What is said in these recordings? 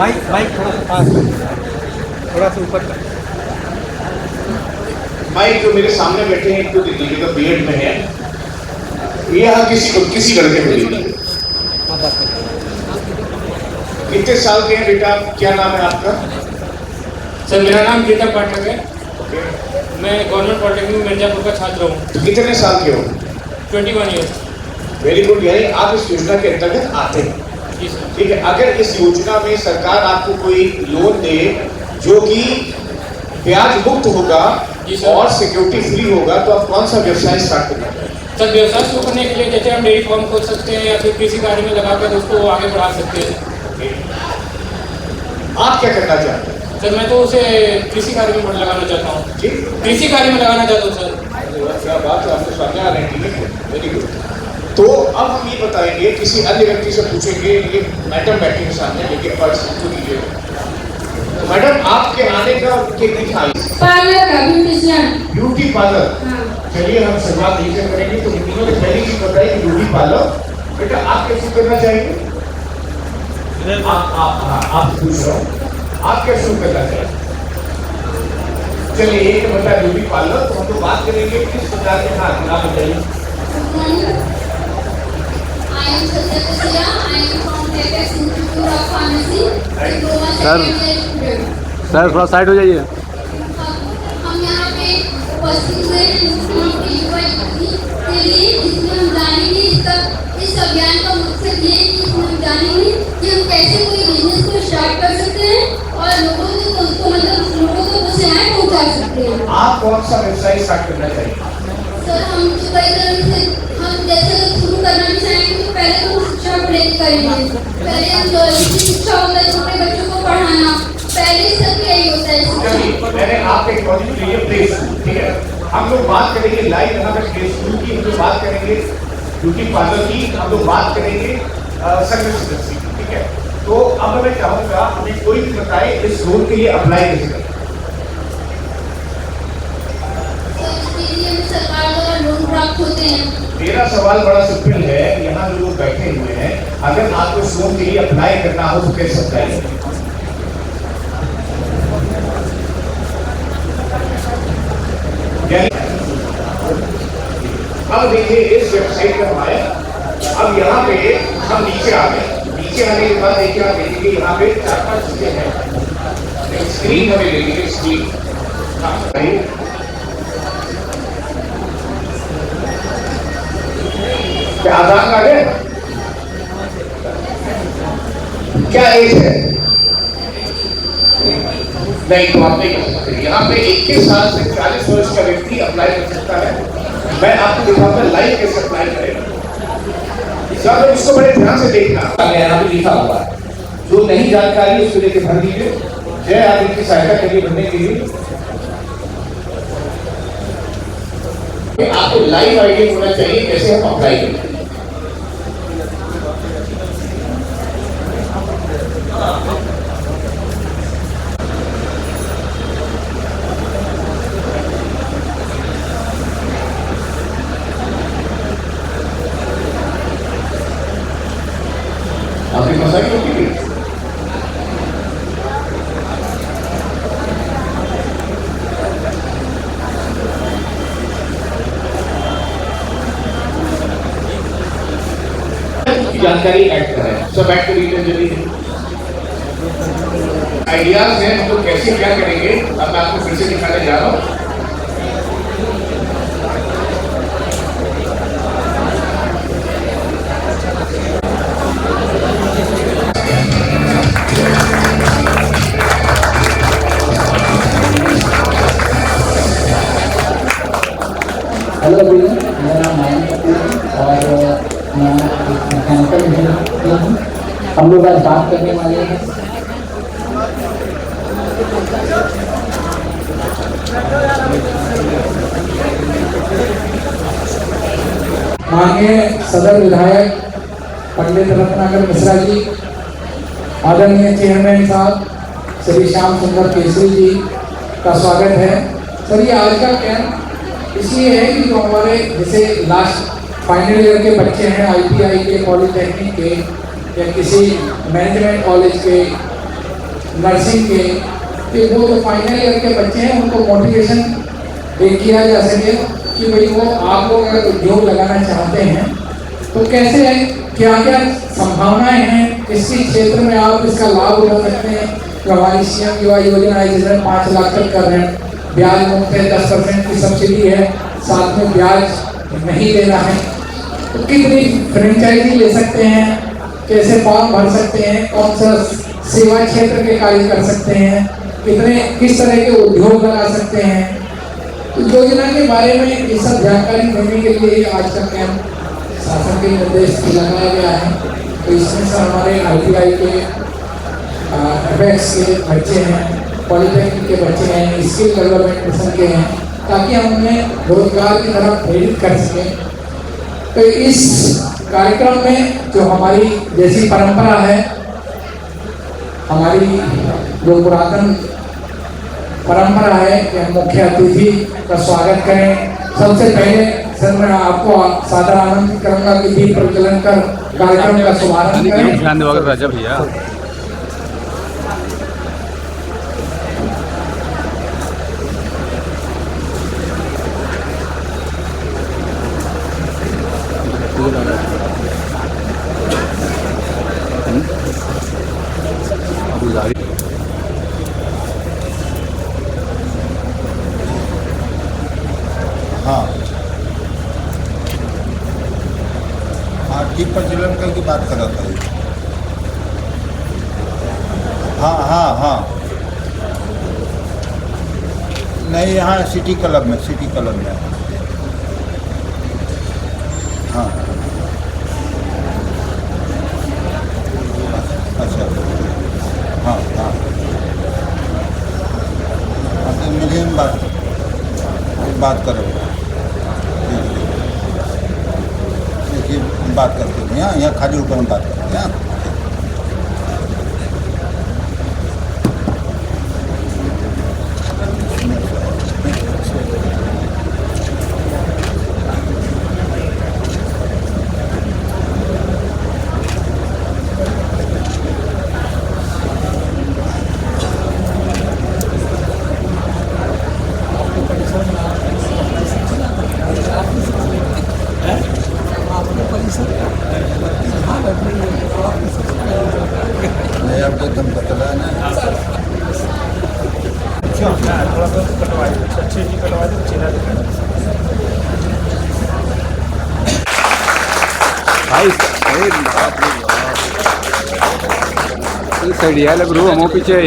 Mic mic थोड़ा सा पास, थोड़ा सा ऊपर कर। माइक जो मेरे सामने बैठे हैं इनको देखिएगा, बीएड में है ये। यहाँ किसी लड़के को देखिए। कितने साल के हैं बेटा, क्या नाम है आपका? सर मेरा नाम गीता पाठक है। मैं गवर्नमेंट पॉलिटेक्निक मिर्जापुर का छात्र हूँ। तो कितने साल के हो? 21 ईयर्स। वेरी गुड, यानी आप इस योजना के अंतर्गत आते हैं। जी सर। ठीक है, अगर इस योजना में सरकार आपको कोई लोन दे जो कि ब्याज मुक्त होगा और सिक्योरिटी फ्री होगा, तो आप कौन सा व्यवसाय स्टार्ट करना चाहेंगे? सर व्यवसाय शुरू करने के लिए जैसे हम डेयरी फार्म खोल सकते हैं या फिर कृषि कार्य में लगाकर उसको आगे बढ़ा सकते हैं। आप क्या करना चाहते हैं? सर मैं तो उसे कृषि कार्य में लगाना चाहता हूँ। जी, कृषि कार्य में लगाना चाहता हूँ सर। क्या बात है, आपको समझ आ रहे हैं। ठीक है, वेरी गुड। तो अब हम ये बताएंगे, किसी अन्य व्यक्ति से पूछेंगे। ये मैडम बैठी है सामने, लेकिन पर्स को दीजिए। तो मैडम आपके आने का क्या था? पार्लर का ब्यूटिशियन। Beauty parlour. हाँ। चलिए हम शुरुआत यहीं से करेंगे। तो उन्होंने पहली चीज बताई कि ब्यूटी पार्लर। बेटा आप कैसे करना चाहेंगे? आप पूछ रहा हूँ, आप क्या शुरू करना चाहेंगे? चलिए एक बता ब्यूटी पार्लर, तो हम लोग बात करेंगे किस प्रकार के। हाँ, नाम बताइए। I am Satya Kasira. I am from Apex Institute of Pharmacy. Diploma Sir. second year student. Sir थोड़ा साइड हो जाइए। हम यहाँ पे उपस्थित हुए हैं मुख्यमंत्री युवा युवती के लिए, जिसमें हम जानेंगे इस अभियान का मकसद ये है कि इसमें हम जानेंगे कि हम कैसे कोई बिजनेस को स्टार्ट कर सकते हैं और लोगों को वो सेवाएं पहुँचा सकते हैं। आप कौन सा व्यवसाय स्टार्ट करना चाहिए? सर हम तो कई तरह से हम जैसे शुरू करना भी चाहेंगे तो पहले तो शिक्षा करेंगे। पहले हम जो शिक्षा होता है छोटे बच्चों को पढ़ाना, पहले सब यही होता है। मैंने आपके प्रोजेक्ट के लिए प्लेस, ठीक है, हम लोग बात करेंगे लाइव यहाँ पे प्ले स्कूल की, हम लोग बात करेंगे ब्यूटी पार्लर की, हम लोग बात करेंगे सर्विस इंडस्ट्री की। ठीक है, तो अब मैं चाहूँगा हमें कोई भी बताए इस रोल के लिए अप्लाई कैसे करें। सरकार द्वारा लोन प्राप्त होते हैं। मेरा सवाल बड़ा सिंपल है, यहाँ जो लोग बैठे हुए हैं, अगर आपको इस लोन के लिए अप्लाई करना हो तो कैसे अप्लाई करें? अब देखिए इस वेबसाइट पर हमारे, अब यहाँ पे हम नीचे आ गए। नीचे आने के बाद देखिए आप देखेंगे यहाँ पे 4-5 चीजें हैं। स्क्रीन हमें लेंगे, स्क्रीन। क्या आधार कार्ड है? क्या एज है? नहीं, तो आप नहीं कर सकते। यहाँ पे 21 साल से 40 वर्ष का व्यक्ति अप्लाई कर सकता है। मैं आपको दिखाऊंगा लाइव कैसे अप्लाई करेगा। सब लोग इसको बड़े ध्यान से देखना। यहाँ पे लिखा हुआ है, जो नई जानकारी उसको लेके भर दीजिए। जय आप इनकी सहायता करिए भरने के लिए। आपको लाइव आइडिया होना चाहिए कैसे हम अप्लाई करें। आपकी मसाई होती है। जानकारी ऐड करें, सब ऐड करिए जल्दी। आइडियाज हैं हम लोग कैसे क्या करेंगे, अब मैं आपको फिर से दिखाने जा रहा हूँ। हेलो भैया, मेरा नाम मायन कपूर है और मैं मैकेनिकल इंजीनियर हूँ। हम लोग आज बात करने वाले हैं माननीय सदर विधायक पंडित रत्नाकर मिश्रा जी, आदरणीय चेयरमैन साहब श्री श्याम सुंदर केसरी जी का स्वागत है। सर ये आज का कैंप इसलिए है कि जो हमारे जैसे लास्ट फाइनल ईयर के बच्चे हैं ITI के, पॉलिटेक्निक के या किसी मैनेजमेंट कॉलेज के नर्सिंग के, कि वो जो फाइनल ईयर के बच्चे हैं उनको मोटिवेशन किया जा सके कि भाई वो आप लोग अगर उद्योग लगाना चाहते हैं तो कैसे है, क्या क्या संभावनाएं हैं, किसी क्षेत्र में आप इसका लाभ उठा सकते हैं। जो हमारी CM युवा योजना है जिसमें 5 लाख तक कर रहे हैं, ब्याज मुक्त है, 10% की सब्सिडी है, साथ में ब्याज नहीं देना है। तो कितनी फ्रेंचाइजी ले सकते हैं, कैसे फॉर्म भर सकते हैं, कौन सा सेवा क्षेत्र के कार्य कर सकते हैं, किस तरह के उद्योग लगा सकते हैं। तो योजना के बारे में ये सब जानकारी देने के लिए आज का कैंप शासन के निर्देश से लगाया गया है। तो इसमें से हमारे ITI के FX के बच्चे हैं, पॉलिटेक्निक के बच्चे हैं, स्किल डेवलपमेंट मिशन के हैं, ताकि हम उन्हें रोजगार की तरफ प्रेरित कर सकें। तो इस कार्यक्रम में जो हमारी जैसी परंपरा है, हमारी जो पुरातन परंपरा है कि हम मुख्य अतिथि का स्वागत करें। सबसे पहले सर मैं आपको सादर आमंत्रित करूंगा कि दीप प्रज्वलन कर कार्यक्रम का शुभारंभ करें। ध्यान देगा राजा भैया। हाँ हाँ, दीप प्रज्वलन कर की बात कर रहा था। हाँ हाँ हाँ, नहीं यहाँ सिटी क्लब में हाँ। अच्छा हाँ हाँ, तो मुझे बात करो, देखिए बात करते हैं यहाँ खाली ऊपर में बात करते हैं। नहीं अब तो दम बतला ना थोड़ा सा कटवा दो, अच्छे जी कटवा दो, चेहरा दिखा भाई साइड यार गुरु हम पीछे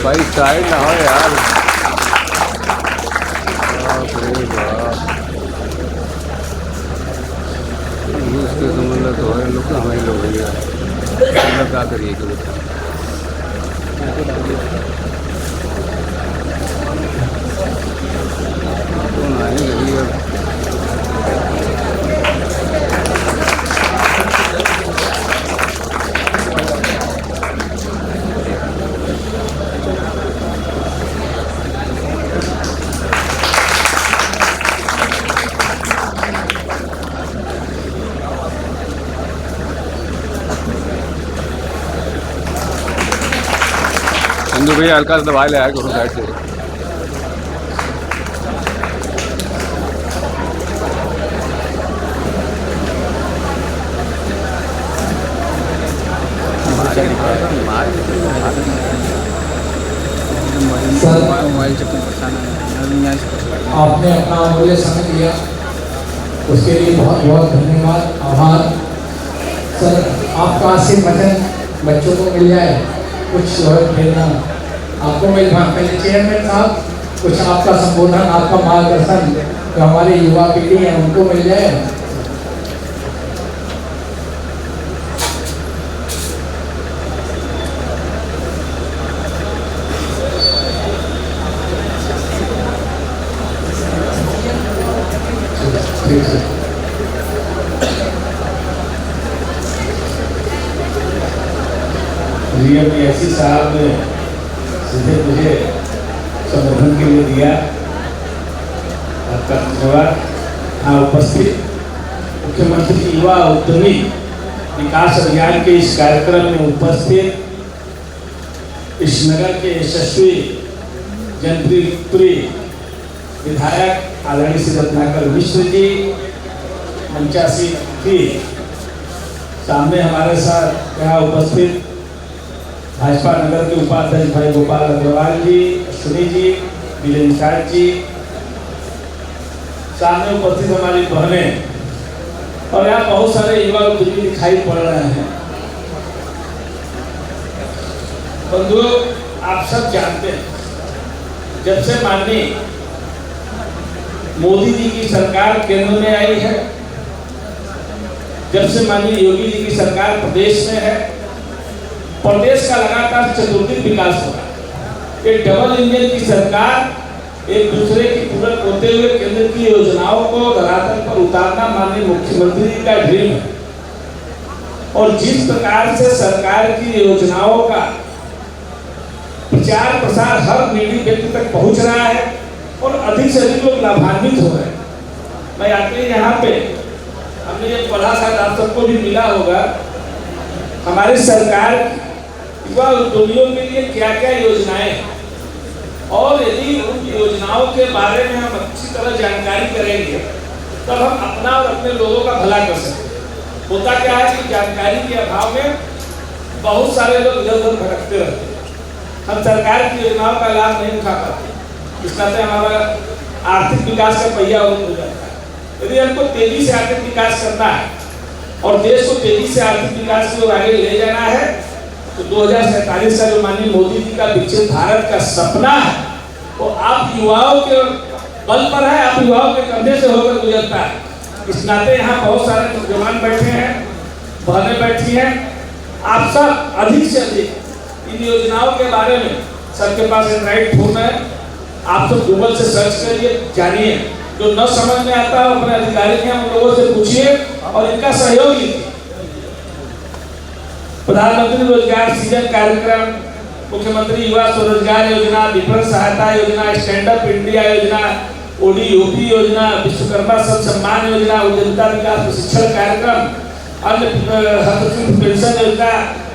भाई साइड ना हो यार। उसके संबंध तो है लोग हमारे लोग भैया क्या करिए कि संजू भैया हल्का सा दबा ले आया करो साइड से। आपने अपना अमूल्य समय दिया, उसके लिए बहुत बहुत धन्यवाद, आभार। सर आपका आशीर्वचन बच्चों को मिल जाए, कुछ शोहरत भेजना आपको मिल जाए। पहले चेयरमैन साहब कुछ आपका संबोधन, आपका मार्गदर्शन जो हमारे युवा पीढ़ी है उनको मिल जाए। ठीक है। DMPSC साहब ने सीधे मुझे संबोधन के लिए दिया। आपका धन्यवाद। हाँ, उपस्थित मुख्यमंत्री युवा उद्यमी विकास अभियान के इस कार्यक्रम में उपस्थित इस नगर के यशस्वी जनप्रिय विधायक आदरणीय श्री रत्नाकर मिश्र जी, मंचासीन थी, सामने हमारे साथ यहाँ उपस्थित भाजपा नगर के उपाध्यक्ष भाई गोपाल अग्रवाल जी, अश्विनी जी, विजय निषाद जी, सामने उपस्थित हमारी बहनें और यहाँ बहुत सारे युवा उद्यमी दिखाई पड़ रहे हैं। बंधुओं, आप सब जानते हैं, जब से माननीय मोदी जी की सरकार केंद्र में आई है, जब से माननीय योगी जी की सरकार प्रदेश में है, प्रदेश का लगातार चतुर्दिक विकास हो रहा है। एक डबल इंजन की सरकार एक दूसरे की पूरक होते हुए केंद्र की योजनाओं को धरातल पर उतारना माननीय मुख्यमंत्री जी का ड्रीम है। और जिस प्रकार से सरकार की योजनाओं का प्रचार प्रसार हर मीडिया व्यक्ति तक पहुंच रहा है और अधिक से अधिक लोग लाभान्वित हो रहे हैं। मैं आके यहाँ पे हमने ये पढ़ा था, आप सबको भी मिला होगा, हमारी सरकार युवा उद्यमियों के लिए क्या क्या योजनाएं हैं, और यदि उन योजनाओं के बारे में हम अच्छी तरह जानकारी करेंगे तब हम अपना और अपने लोगों का भला कर सकते हैं। होता क्या है कि जानकारी के अभाव में बहुत सारे लोग इधर उधर भटकते रहते हैं, हम सरकार की योजनाओं का लाभ नहीं उठा पाते, इस नाते हमारा आर्थिक विकास का पहिया बंद हो जाता है। यदि हमको तेजी से आर्थिक विकास करना है और देश को तेजी से आर्थिक विकास की ओर आगे ले जाना है तो 2047 का जो माननीय मोदी जी का विकसित भारत का सपना है वो आप युवाओं के बल पर है, आप युवाओं के कंधे से होकर गुजरता है। इस नाते यहाँ बहुत सारे नौजवान बैठे हैं, बहनें बैठी हैं, आप सब अधिक से अधिक इन योजनाओं के बारे में, सबके पास एंड्रॉइड फोन है, आप सब गूगल से सर्च करिए, जानिए, जो न समझ में आता है अपने अधिकारी के हम लोगों से पूछिए और इनका सहयोग लीजिए। प्रधानमंत्री रोजगार सृजन कार्यक्रम, मुख्यमंत्री युवा स्वरोजगार योजना, विपणन सहायता योजना, स्टैंड अप इंडिया योजना, ओडीओपी योजना, विश्वकर्मा सम्मान योजना, उद्यमिता विकास प्रशिक्षण कार्यक्रम, अन्य हस्तशिल्प पेंशन योजना,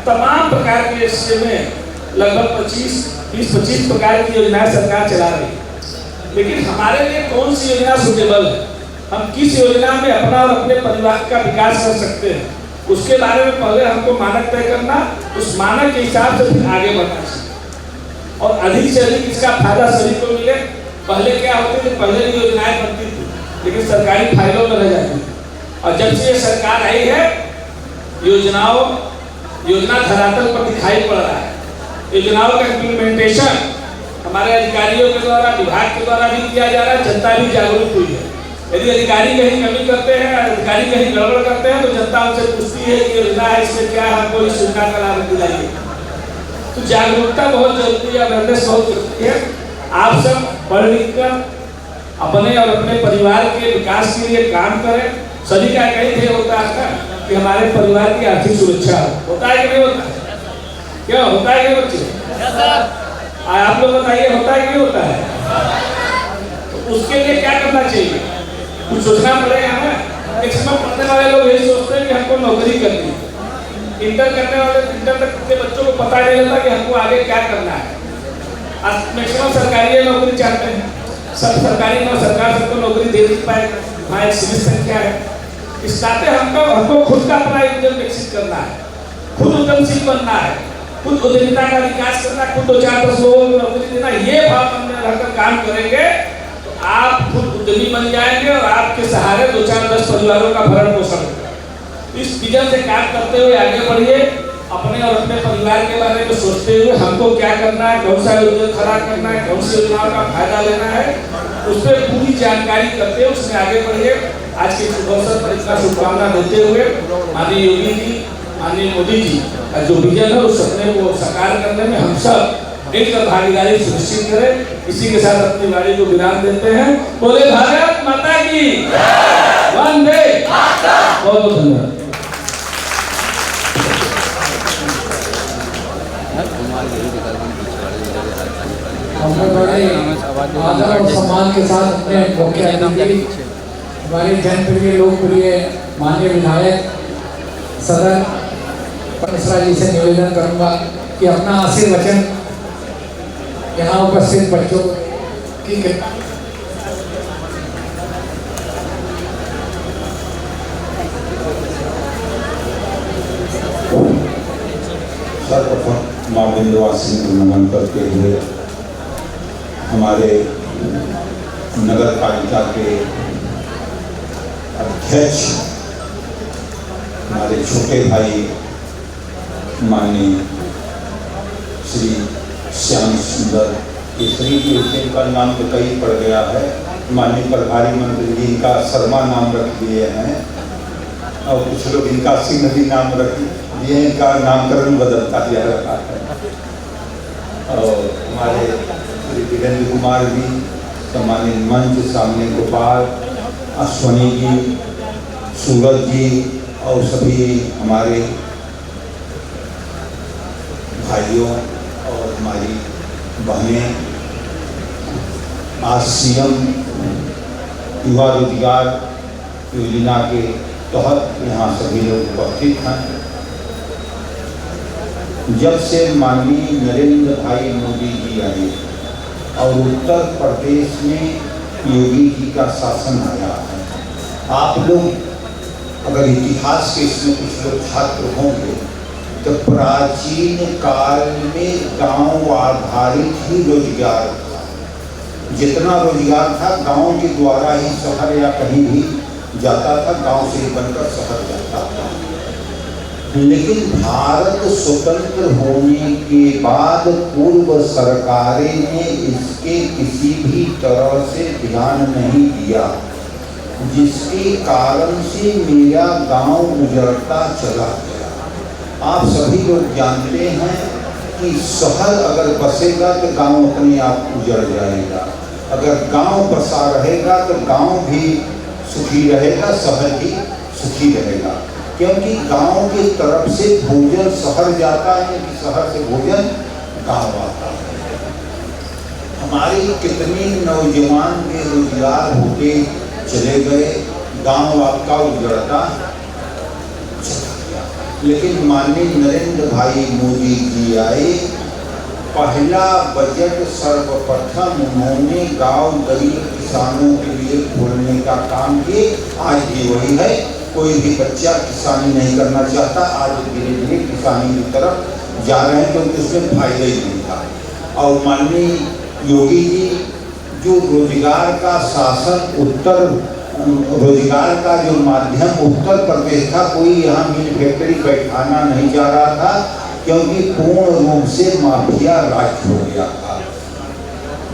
तमाम प्रकार के में लगभग 20-25 प्रकार की योजनाएं सरकार चला रही है। लेकिन हमारे लिए कौन सी योजना सुटेबल है, हम किस योजना में अपना और अपने परिवार का विकास कर सकते हैं, उसके बारे में पहले हमको मानक तय करना, उस मानक के हिसाब से फिर आगे बढ़ना चाहिए और अधिक से अधिक इसका फायदा सभी को मिले। पहले क्या होते थे, पहले भी योजनाएं बनती थी लेकिन सरकारी फाइलों में रह जाती थी, और जब से ये सरकार आई है योजना धरातल पर दिखाई पड़ रहा है। योजनाओं का इम्प्लीमेंटेशन हमारे अधिकारियों के द्वारा, विभाग के द्वारा भी किया जा रहा है, जनता भी जागरूक हुई है। यदि अधिकारी कहीं कमी करते हैं, अधिकारी कहीं गड़बड़ करते हैं तो जनता उनसे पूछती है कि योजना है, इसमें क्या है, हमको इस योजना का लाभ दिलाइए। तो जागरूकता बहुत जरूरी है, अवेयरनेस बहुत जरूरी है। आप सब पढ़ लिख कर अपने और अपने परिवार के विकास के लिए काम करें। सभी का कहीं ध्येय होता है कि हमारे परिवार की आर्थिक सुरक्षा होता है कि नहीं होता है? क्या होता है कि बच्चे? आप लोग बताइए, होता है कि नहीं होता है? तो उसके लिए क्या करना चाहिए, कुछ सोचना पड़ेगा ना। मैक्सिमम पढ़ने वाले लोग यही सोचते हैं कि हमको नौकरी करनी है। इंटर करने वाले, इंटर तक के बच्चों को पता नहीं रहता कि हमको आगे क्या करना है। आज मैक्सिमम सरकारी नौकरी चाहते हैं, सब सरकारी सरकार सबको नौकरी दे नहीं पाएगा, वहाँ एक सीमित संख्या है। इस नाते हमको खुद का अपना उद्यम विकसित करना है, खुद उद्यमशील बनना है, खुद उद्यमिता का विकास करना, खुद 2-4-10 लोगों को नौकरी देना। ये भाव हमने रहकर काम करेंगे तो आप खुद उद्यमी बन जाएंगे और आपके सहारे 2-4-10 परिवारों का भरण पोषण होगा। इस विजन से काम करते हुए आगे बढ़िए, अपने और अपने परिवार के बारे में सोचते हुए हमको क्या करना है, कौन सा योजना खड़ा करना है, कौन सी योजनाओं का फायदा लेना है, उस पर पूरी जानकारी करते हुए उसमें आगे बढ़िए। आज के शुभ अवसर पर इतना शुभकामना देते हुए माननीय योगी जी, माननीय मोदी जी का जो विजन है उस सपने को साकार करने में हम सब एक भागीदारी सुनिश्चित करें। इसी के साथ अपनी वाणी को विराम देते हैं। बोले भारत माता की वंदे मातरम। बहुत बहुत धन्यवाद। हमारे यही दिखा हम आदर और सम्मान के साथ अपने मुख्य अतिथि हमारे जनप्रिय लोकप्रिय माननीय विधायक सदर मिश्रा जी से निवेदन करूंगा कि अपना आशीर्वचन यहाँ उपस्थित बच्चों की सर्वप्रथम माँ विंध्यवासिनी को नमन करते हुए हमारे नगर पालिका के अध्यक्ष हमारे छोटे भाई माननीय श्री श्याम सुंदर केसरी जी, इनका नाम तो कई पड़ गया है, माननीय प्रभारी मंत्री जी इनका शर्मा नाम रख दिए हैं और कुछ लोग इनका सिंह भी नाम रख दिए, इनका नामकरण बदलता जा रहा है। और हमारे श्री वीरेंद्र कुमार जी, सम्मानित मंच सामने गोपाल, अश्वनी जी, सूरज जी और सभी हमारे भाइयों और हमारी बहनें, आज सीएम युवा रोजगार योजना के तहत यहाँ सभी लोग उपस्थित हैं। जब से माननीय नरेंद्र भाई मोदी जी आए और उत्तर प्रदेश में योगी जी का शासन आया है, आप लोग अगर इतिहास के इसमें कुछ लोग छात्र होंगे तो प्राचीन काल में गांव आधारित ही रोजगार था। जितना रोजगार था गांव के द्वारा ही शहर या कहीं भी जाता था, गांव से ही बनकर शहर जाता था। लेकिन भारत स्वतंत्र होने के बाद पूर्व सरकारें ने इसके किसी भी तरह से ध्यान नहीं दिया, जिसके कारण से मेरा गांव उजड़ता चला गया। आप सभी लोग जानते हैं कि शहर अगर बसेगा तो गांव अपने आप उजड़ जाएगा, अगर गांव बसा रहेगा तो गांव भी सुखी रहेगा, शहर भी सुखी रहेगा। क्योंकि गांव की तरफ से भोजन शहर जाता है कि शहर से भोजन गांव आता है। हमारे कितने नौजवान बेरोजगार होते चले गए, गांव आपका उजड़ता चला गया। लेकिन माननीय नरेंद्र भाई मोदी जी आए, पहला बजट सर्वप्रथम उन्होंने गांव गरीब किसानों के लिए खोलने का काम किए। आज भी वही है, कोई भी बच्चा किसानी नहीं करना चाहता, आज धीरे धीरे किसानी की तरफ जा रहे हैं क्योंकि उसमें फायदा ही नहीं था। और माननीय योगी जी जो रोजगार का शासन रोजगार का जो माध्यम उत्तर प्रदेश था, कोई यहाँ मिल फैक्ट्री बैठाना नहीं जा रहा था क्योंकि पूर्ण रूप से माफिया राज हो गया था।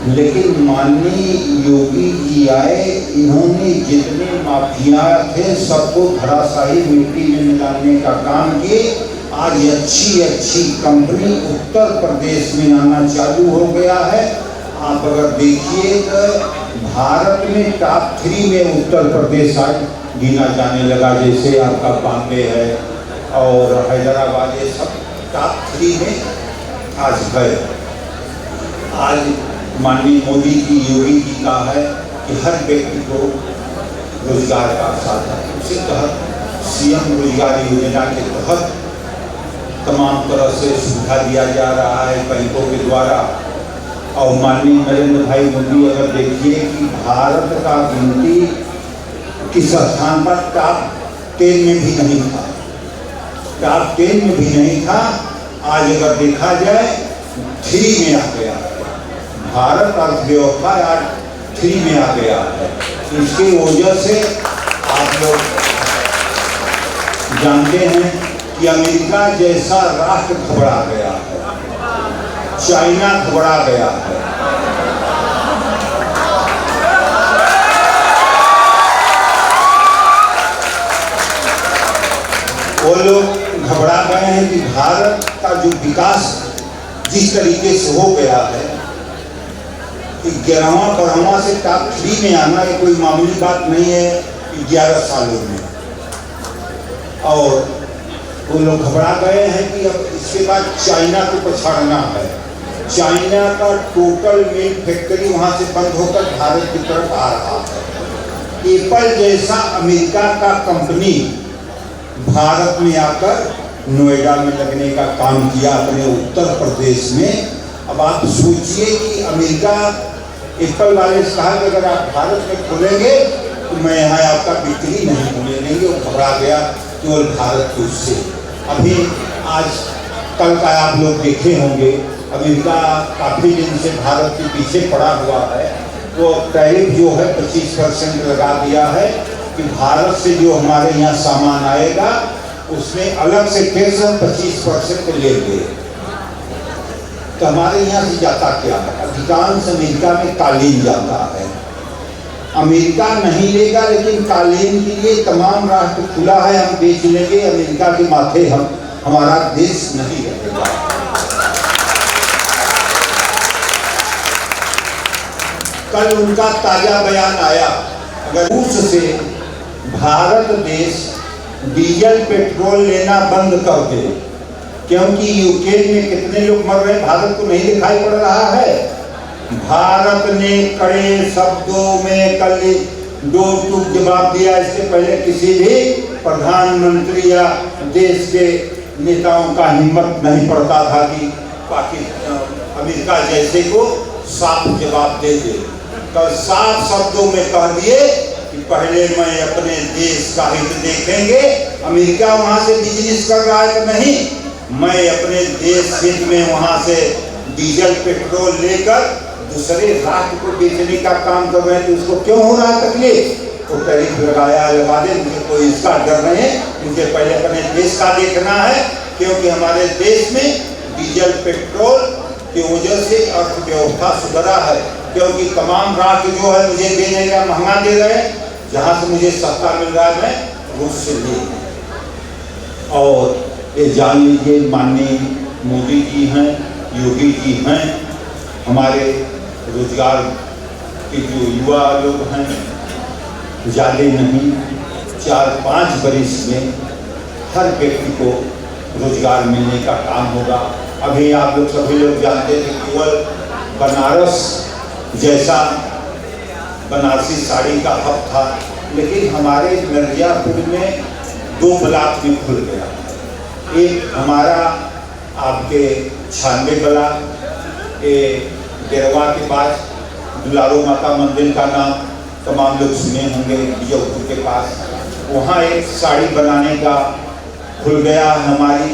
लेकिन माननीय योगी जी आए, इन्होंने जितने माफिया थे सबको धराशायी मिट्टी में मिलाने का काम किए। आज अच्छी अच्छी कंपनी उत्तर प्रदेश में आना चालू हो गया है। आप अगर देखिए तो भारत में टॉप 3 में उत्तर प्रदेश आज गिना जाने लगा, जैसे आपका बॉम्बे है और हैदराबाद, ये सब टॉप 3 में आज है। आज माननीय मोदी जी, योगी जी का है कि हर व्यक्ति को रोजगार का साधन, उसी तहत सीएम रोजगार योजना के तहत तमाम तरह से सुविधा दिया जा रहा है बैंकों के द्वारा। और माननीय नरेंद्र भाई मोदी अगर देखिए कि भारत का गिनती किस स्थान पर टॉप 10 में भी नहीं था, टॉप 10 में भी नहीं था, आज अगर देखा जाए 3 में आ गया। भारत अर्थव्यवस्था आज 3 में आ गया है। इसकी वजह से आप लोग जानते हैं कि अमेरिका जैसा राष्ट्र घबरा गया है, चाइना घबरा गया है। वो लोग घबरा गए हैं कि भारत का जो विकास जिस तरीके से हो गया है, 11वां 12वां से टॉप 3 में आना ये कोई मामूली बात नहीं है 11 सालों में। और वो लोग घबरा गए हैं कि अब इसके बाद चाइना को पछाड़ना है। चाइना का टोटल मिल फैक्ट्री वहां से बंद होकर भारत की तरफ आ रहा है। एप्पल जैसा अमेरिका का कंपनी भारत में आकर नोएडा में लगने का काम किया अपने उत्तर प्रदेश में। अब आप सोचिए कि अमेरिका एप्पल वाले से कहा कि अगर आप भारत में खोलेंगे तो मैं यहाँ आपका बिक्री नहीं होने देंगे। वो घबरा गया केवल भारत के उससे। अभी आज कल का आप लोग देखे होंगे अमेरिका काफ़ी दिन से भारत के पीछे पड़ा हुआ है। वो टैरिफ जो है 25% लगा दिया है कि भारत से जो हमारे यहाँ सामान आएगा उसमें अलग से टैक्स 25% लेंगे। तो हमारे यहाँ से जाता क्या है? अधिकांश अमेरिका में कालीन जाता है। अमेरिका नहीं लेगा लेकिन कालीन के लिए तमाम राष्ट्र खुला है, हम बेच लेंगे। अमेरिका के माथे हमारा देश नहीं रहेगा। कल उनका ताजा बयान आया, अगर रूस से भारत देश डीजल पेट्रोल लेना बंद कर दे, क्योंकि यूक्रेन में कितने लोग मर रहे हैं भारत को नहीं दिखाई पड़ रहा है। भारत ने कड़े शब्दों में कल दो टूक जवाब दिया। इससे पहले किसी भी प्रधानमंत्री या देश के नेताओं का हिम्मत नहीं पड़ता था कि पाकिस्तान अमेरिका जैसे को साफ जवाब दे दे। कल साफ शब्दों में कह दिए कि पहले मैं अपने देश का हित देखेंगे। अमेरिका वहां से बिजनेस कर रहा है तो नहीं, मैं अपने देश हित में वहां से डीजल पेट्रोल लेकर दूसरे राष्ट्र को बेचने का काम कर रहे हैं। तो उसको क्यों हो रहा है तकलीफ? तो टैरिफ लगा दे, मुझे कोई इसका डर नहीं है। मुझे पहले अपने देश का देखना है, क्योंकि हमारे देश में डीजल पेट्रोल की वजह से अर्थव्यवस्था सुधरा है। क्योंकि तमाम राष्ट्र जो है मुझे देने का महंगा दे रहे हैं, जहाँ से मुझे सस्ता मिल रहा है मैं रूस से ले। और ये जान लीजिए माननीय मोदी जी हैं, योगी जी हैं, हमारे रोजगार के जो युवा लोग हैं, ज़्यादा नहीं 4-5 वर्ष में हर व्यक्ति को रोजगार मिलने का काम होगा। अभी आप लोग सभी लोग जानते थे केवल बनारस जैसा बनारसी साड़ी का हब था, लेकिन हमारे मिर्जापुर में 2 ब्लॉक में खुल गया। एक हमारा आपके 96 ब्लॉक, ये डेरवा के पास दुलारो माता मंदिर का नाम तमाम लोग सुने होंगे, बीजापुर के पास। वहाँ एक साड़ी बनाने का खुल गया। हमारी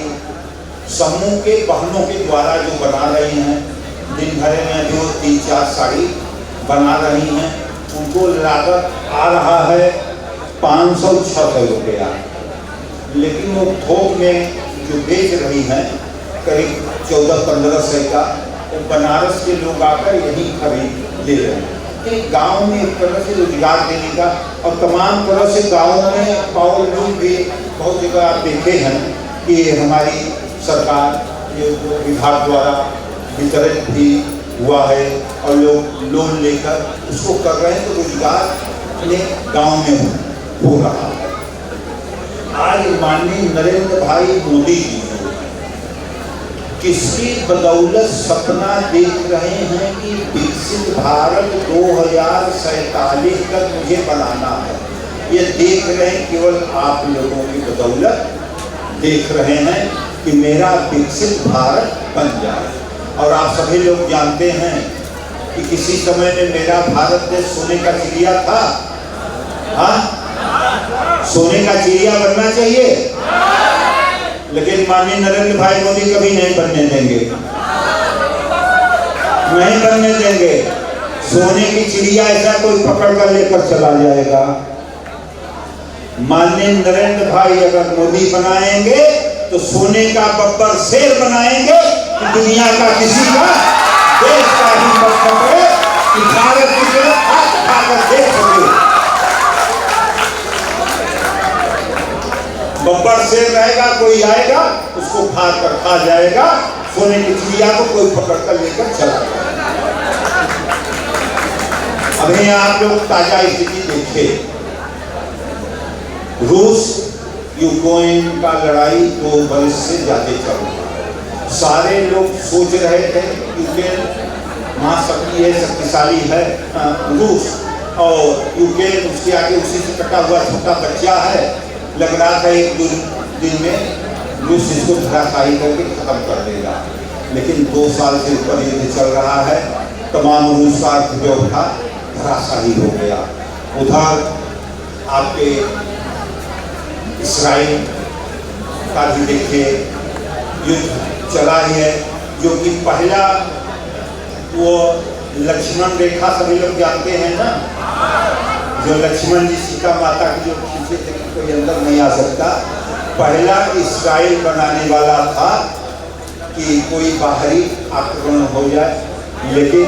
समूह के बहनों के द्वारा जो बना रही हैं, दिन भर में जो 3-4 साड़ी बना रही हैं, उनको लागत आ रहा है 500-600 रुपया। लेकिन वो थोक में जो बेच रही हैं करीब 1400-1500 का, वो बनारस के लोग आकर यहीं खरीद ले रहे हैं। एक गांव में एक तरह से रोजगार देने का, और तमाम तरह से गाँव में पावर लोग भी बहुत जगह आप देखे हैं कि हमारी सरकार जो विभाग द्वारा वितरित भी हुआ है और लोग लोन लेकर उसको कर रहे हैं, तो रोजगार अपने गांव में हो रहा है। आज माननीय नरेंद्र भाई मोदी जी किसकी बदौलत सपना देख रहे हैं कि विकसित भारत 2047 तक मुझे बनाना है? ये देख रहे हैं केवल आप लोगों की बदौलत देख रहे हैं कि मेरा विकसित भारत बन जाए। और आप सभी लोग जानते हैं कि किसी समय में मेरा भारत देश सोने का चिड़िया था। हाँ, सोने का चिड़िया बनना चाहिए, लेकिन माननीय नरेंद्र भाई मोदी कभी नहीं बनने देंगे, नहीं बनने देंगे। सोने की चिड़िया ऐसा कोई पकड़ कर लेकर चला जाएगा। माननीय नरेंद्र भाई अगर मोदी बनाएंगे तो सोने का बब्बर शेर बनाएंगे कि दुनिया का किसी का देश का ही मत पकड़े, कि भारत की तरफ हाथ उठाकर देख सके। बब्बर शेर रहेगा, कोई आएगा उसको फाड़ कर खा जाएगा। सोने की चिड़िया को कोई पकड़ कर लेकर चला जाएगा। अभी आप लोग ताजा स्थिति देखिए, रूस यूक्रेन का लड़ाई 2 वर्ष से ज्यादा चल रहा है। सारे लोग सोच रहे थे यूक्रेन महाशक्ति है, शक्तिशाली है रूस, और यूक्रेन उसके आगे उसी से कटा हुआ छोटा बच्चा है। लग रहा था एक दिन में रूस इसको धराशायी करके खत्म कर देगा, लेकिन 2 साल से ऊपर युद्ध चल रहा है, तमाम रूस का अर्थव्यवस्था धराशायी हो गया। उधर आपके इसराइल का भी देखिए युद्ध चला ही है, जो कि पहला वो लक्ष्मण रेखा सभी लोग जानते हैं ना, जो लक्ष्मण जी सीता माता की जो खींचे थे कि कोई अंदर नहीं आ सकता। पहला इसराइल बनाने वाला था कि कोई बाहरी आक्रमण हो जाए, लेकिन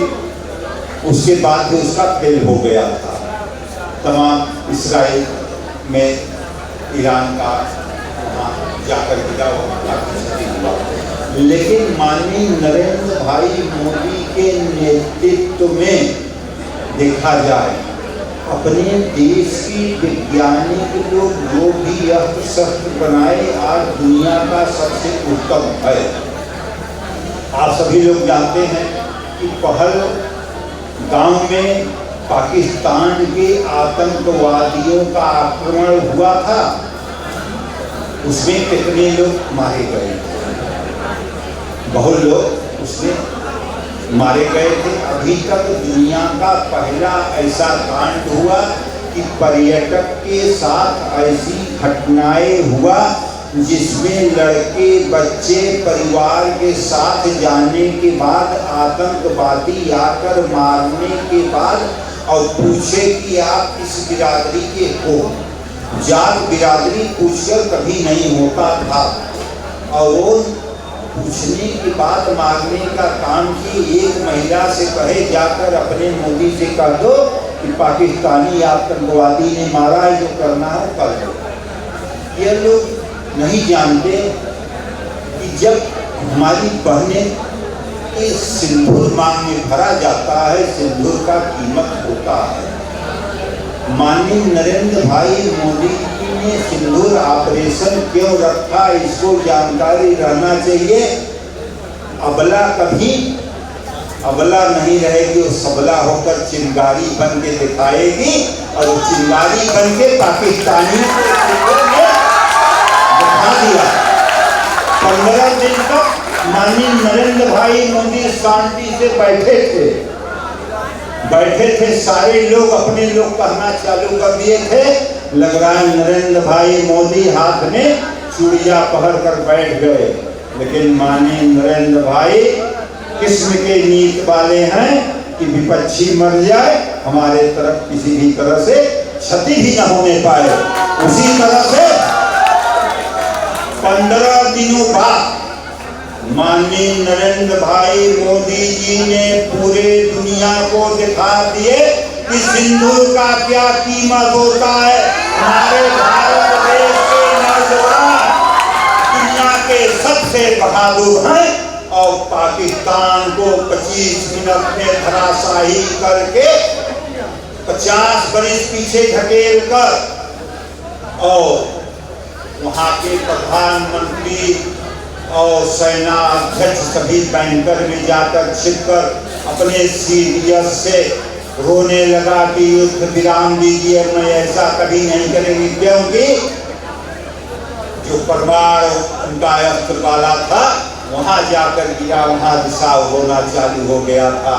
उसके बाद भी उसका फेल हो गया था। तमाम इसराइल में ईरान का वहाँ जाकर गिरा हुआ, लेकिन माननीय नरेंद्र भाई मोदी के नेतृत्व में देखा जाए अपने देश की वैज्ञानिक लोग जो भी अस्त्र शस्त्र बनाए आज दुनिया का सबसे उत्तम है। आप सभी लोग जानते हैं कि पहलगाम में पाकिस्तान के आतंकवादियों का आक्रमण हुआ था, उसमें कितने लोग मारे गए, बहुत लोग उसमें मारे गए थे। अभी तक दुनिया का पहला ऐसा कांड हुआ कि पर्यटक के साथ ऐसी घटनाएं हुआ जिसमें लड़के बच्चे परिवार के साथ जाने के बाद आतंकवादी आकर मारने के बाद और पूछे कि आप किस बिरादरी के हो। जात बिरादरी पूछकर कभी नहीं होता था, और वो पूछने के बाद मारने का काम की एक महिला से कहे जाकर अपने मोदी से कह दो कि पाकिस्तानी आतंकवादी ने मारा है, जो करना है कर दो। ये लोग नहीं जानते कि जब हमारी बहनें इस सिंदूर मांग में भरा जाता है, सिंदूर का कीमत होता है। माननीय नरेंद्र भाई मोदी जी ने सिंदूर ऑपरेशन क्यों रखा, इसको जानकारी रहना चाहिए। अबला कभी अबला नहीं रहेगी, वो सबला होकर चिंगारी बन के दिखाएगी, और वो चिंगारी बन के पाकिस्तानी दिखा दिया। 15 दिन तक माननीय नरेंद्र भाई मोदी शांति से बैठे थे, सारे लोग अपने लोग कहना चालू कर दिए थे। लग रहा है नरेंद्र भाई मोदी हाथ में चूड़िया पहन कर बैठ गए, लेकिन माननीय नरेंद्र भाई किस्म के नीत वाले हैं कि विपक्षी मर जाए, हमारे तरफ किसी भी तरह से क्षति भी न होने पाए। उसी तरह से 15 दिनों बाद माननीय नरेंद्र भाई मोदी जी ने पूरे दुनिया को दिखा दिए कि सिंदूर का क्या कीमत होता है। हमारे भारत देश के नौजवान दुनिया के सबसे बहादुर हैं, और पाकिस्तान को 25 मिनट में धराशायी करके 50 बरस पीछे धकेल कर, और वहाँ के प्रधानमंत्री और सेना अध्यक्ष सभी बैंकर में जाकर छिपकर अपने सीरियस से रोने लगा कि युद्ध विराम दीजिए, मैं ऐसा कभी नहीं करेंगे, क्योंकि जो परिवार उनका अस्त्र वाला था वहां जाकर गिरा, वहां रिसाव होना चालू हो गया था।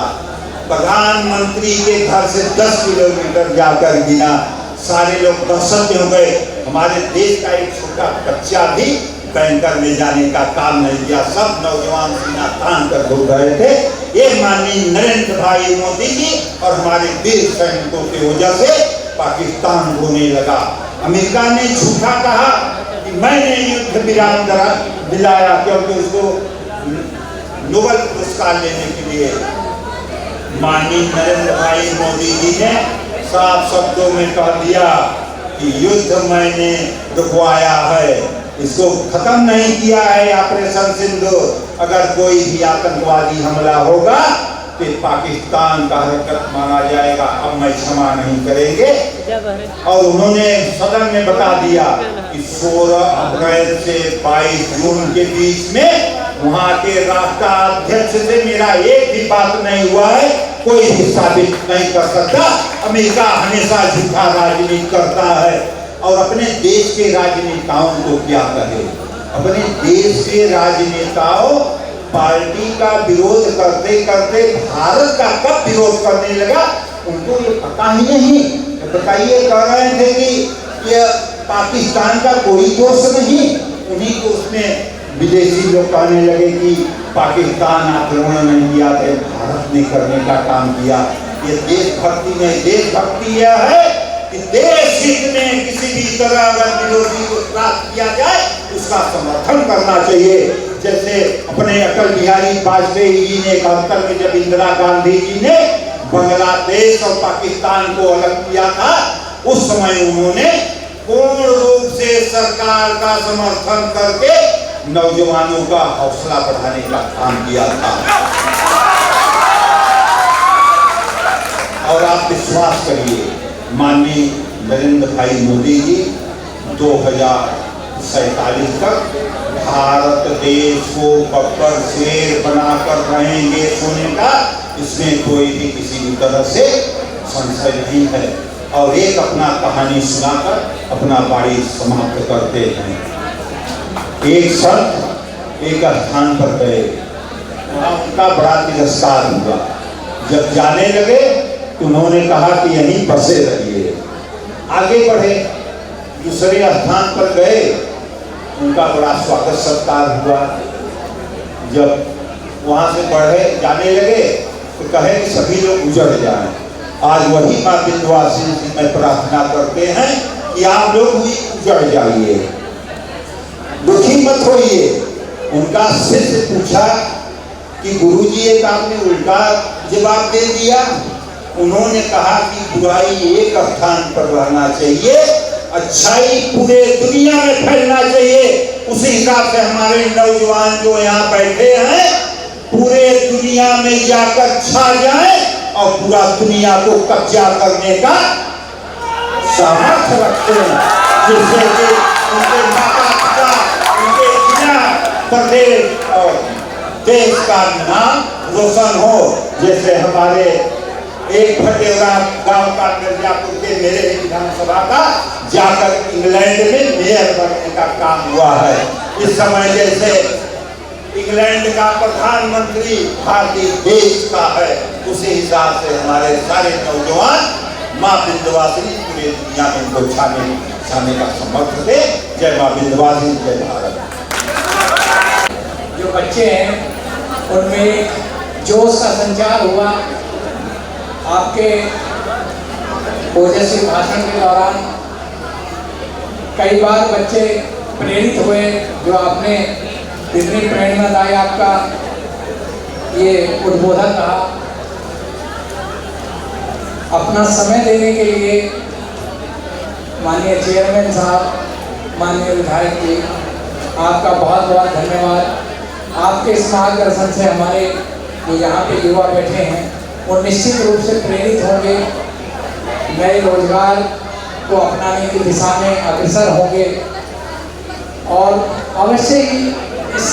प्रधानमंत्री के घर से 10 किलोमीटर जाकर गिरा, सारे लोग दहशत में हो गए। हमारे देश का एक छोटा बच्चा भी बैंकर में जाने का काम नहीं किया, सब नौजवान सीना तान कर घूम रहे थे। ये माननीय नरेंद्र भाई मोदी जी और हमारे वीर सैनिकों की वजह से पाकिस्तान होने लगा। अमेरिका ने झूठा कहा कि मैंने युद्ध विराम दिलाया, क्योंकि उसको नोबेल पुरस्कार लेने के लिए माननीय नरेंद्र भाई मोदी जी ने साफ शब्दों में कह दिया कि युद्ध मैंने रुकवाया है, इसको खत्म नहीं किया है ऑपरेशन सिंदूर। अगर कोई भी आतंकवादी हमला होगा तो पाकिस्तान का हरकत माना जाएगा, अब मैं क्षमा नहीं करेंगे। और उन्होंने सदन में बता दिया कि 16 अप्रैल से 22 जून के बीच में वहां के राष्ट्राध्यक्ष से मेरा एक भी बात नहीं हुआ है, कोई भी साबित नहीं कर सकता। अमेरिका हमेशा झूठा राजनीति करता है और अपने देश के राजनेताओं को क्या कहे। अपने देश के राजनेताओं पार्टी का विरोध करते करते भारत का कब विरोध करने लगा उनको ये पता ही नहीं। बताइए, कह रहे थे कि ये पाकिस्तान का कोई दोष नहीं, उन्हीं को उसमें विदेशी लोग कहने लगे कि पाकिस्तान आक्रमण नहीं किया था, भारत ने करने का काम किया। ये देशभक्ति नहीं, देशभक्ति यह है कि देश हित में किसी भी तरह अगर विरोधी को प्राप्त किया जाए उसका समर्थन करना चाहिए। जैसे अपने अटल बिहारी वाजपेयी जी ने 71 में जब इंदिरा गांधी जी ने बांग्लादेश और पाकिस्तान को अलग किया था, उस समय उन्होंने पूर्ण रूप से सरकार का समर्थन करके नौजवानों का हौसला बढ़ाने का काम किया था। और आप विश्वास करिए, माननीय नरेंद्र भाई मोदी जी 2047 तक भारत देश को बब्बर शेर बनाकर रहेंगे सोने का, इसमें कोई भी किसी भी तरह से संशय नहीं है। और एक अपना कहानी सुनाकर अपना बाड़ी समाप्त करते हैं। एक संत एक स्थान पर गए, वहाँ उनका बड़ा तिरस्कार हुआ। जब जाने लगे तो उन्होंने कहा कि यहीं बसे रहिए। आगे बढ़े, दूसरे स्थान पर गए, उनका बड़ा स्वागत सत्कार हुआ। जब वहाँ से बढ़े जाने लगे तो कहे कि सभी लोग गुजर जाएं। आज वही माँ विंध्यवासिनी से मैं प्रार्थना करते हैं कि आप लोग भी गुजर जाइए, दुखी मत होइए। उनका शिष्य पूछा कि गुरुजी एक आपने उल्टा जवाब दे दिया। उन्होंने कहा कि बुराई एक स्थान पर रहना चाहिए, अच्छाई पूरे दुनिया में फैलना चाहिए। उसी हिसाब से हमारे नौजवान जो यहाँ बैठे हैं पूरे दुनिया में जाकर छा जाए और पूरा दुनिया को कब्जा करने का सामर्थ्य रखते हैं, जिससे कि उनके माता पिता, उनके जिला प्रदेश और देश का नाम रोशन हो। जैसे हमारे एक भटेरा गांव का मिर्जापुर के मेरे विधानसभा का जाकर इंग्लैंड में मेयर बनने का काम हुआ है। इस समय जैसे इंग्लैंड का प्रधानमंत्री भारतीय देश का है, उसी हिसाब से हमारे सारे नौजवान माँ विंध्यवासिनी पूरे दुनिया में उनको छाने का समर्थ दे। जय माँ विंध्यवासिनी, जय भारत। जो बच्चे हैं उनमें जोश का संचार हुआ। आपके ओजस्वी भाषण के दौरान कई बार बच्चे प्रेरित हुए, जो आपने इतनी प्रेरणादायी आपका ये उद्बोधन रहा। अपना समय देने के लिए माननीय चेयरमैन साहब, माननीय विधायक जी, आपका बहुत बहुत धन्यवाद। आपके इस मार्गदर्शन से हमारे जो यहाँ पे युवा बैठे हैं वो निश्चित रूप से प्रेरित होंगे, नए रोजगार को अपनाने की दिशा में अग्रसर होंगे और अवश्य ही इस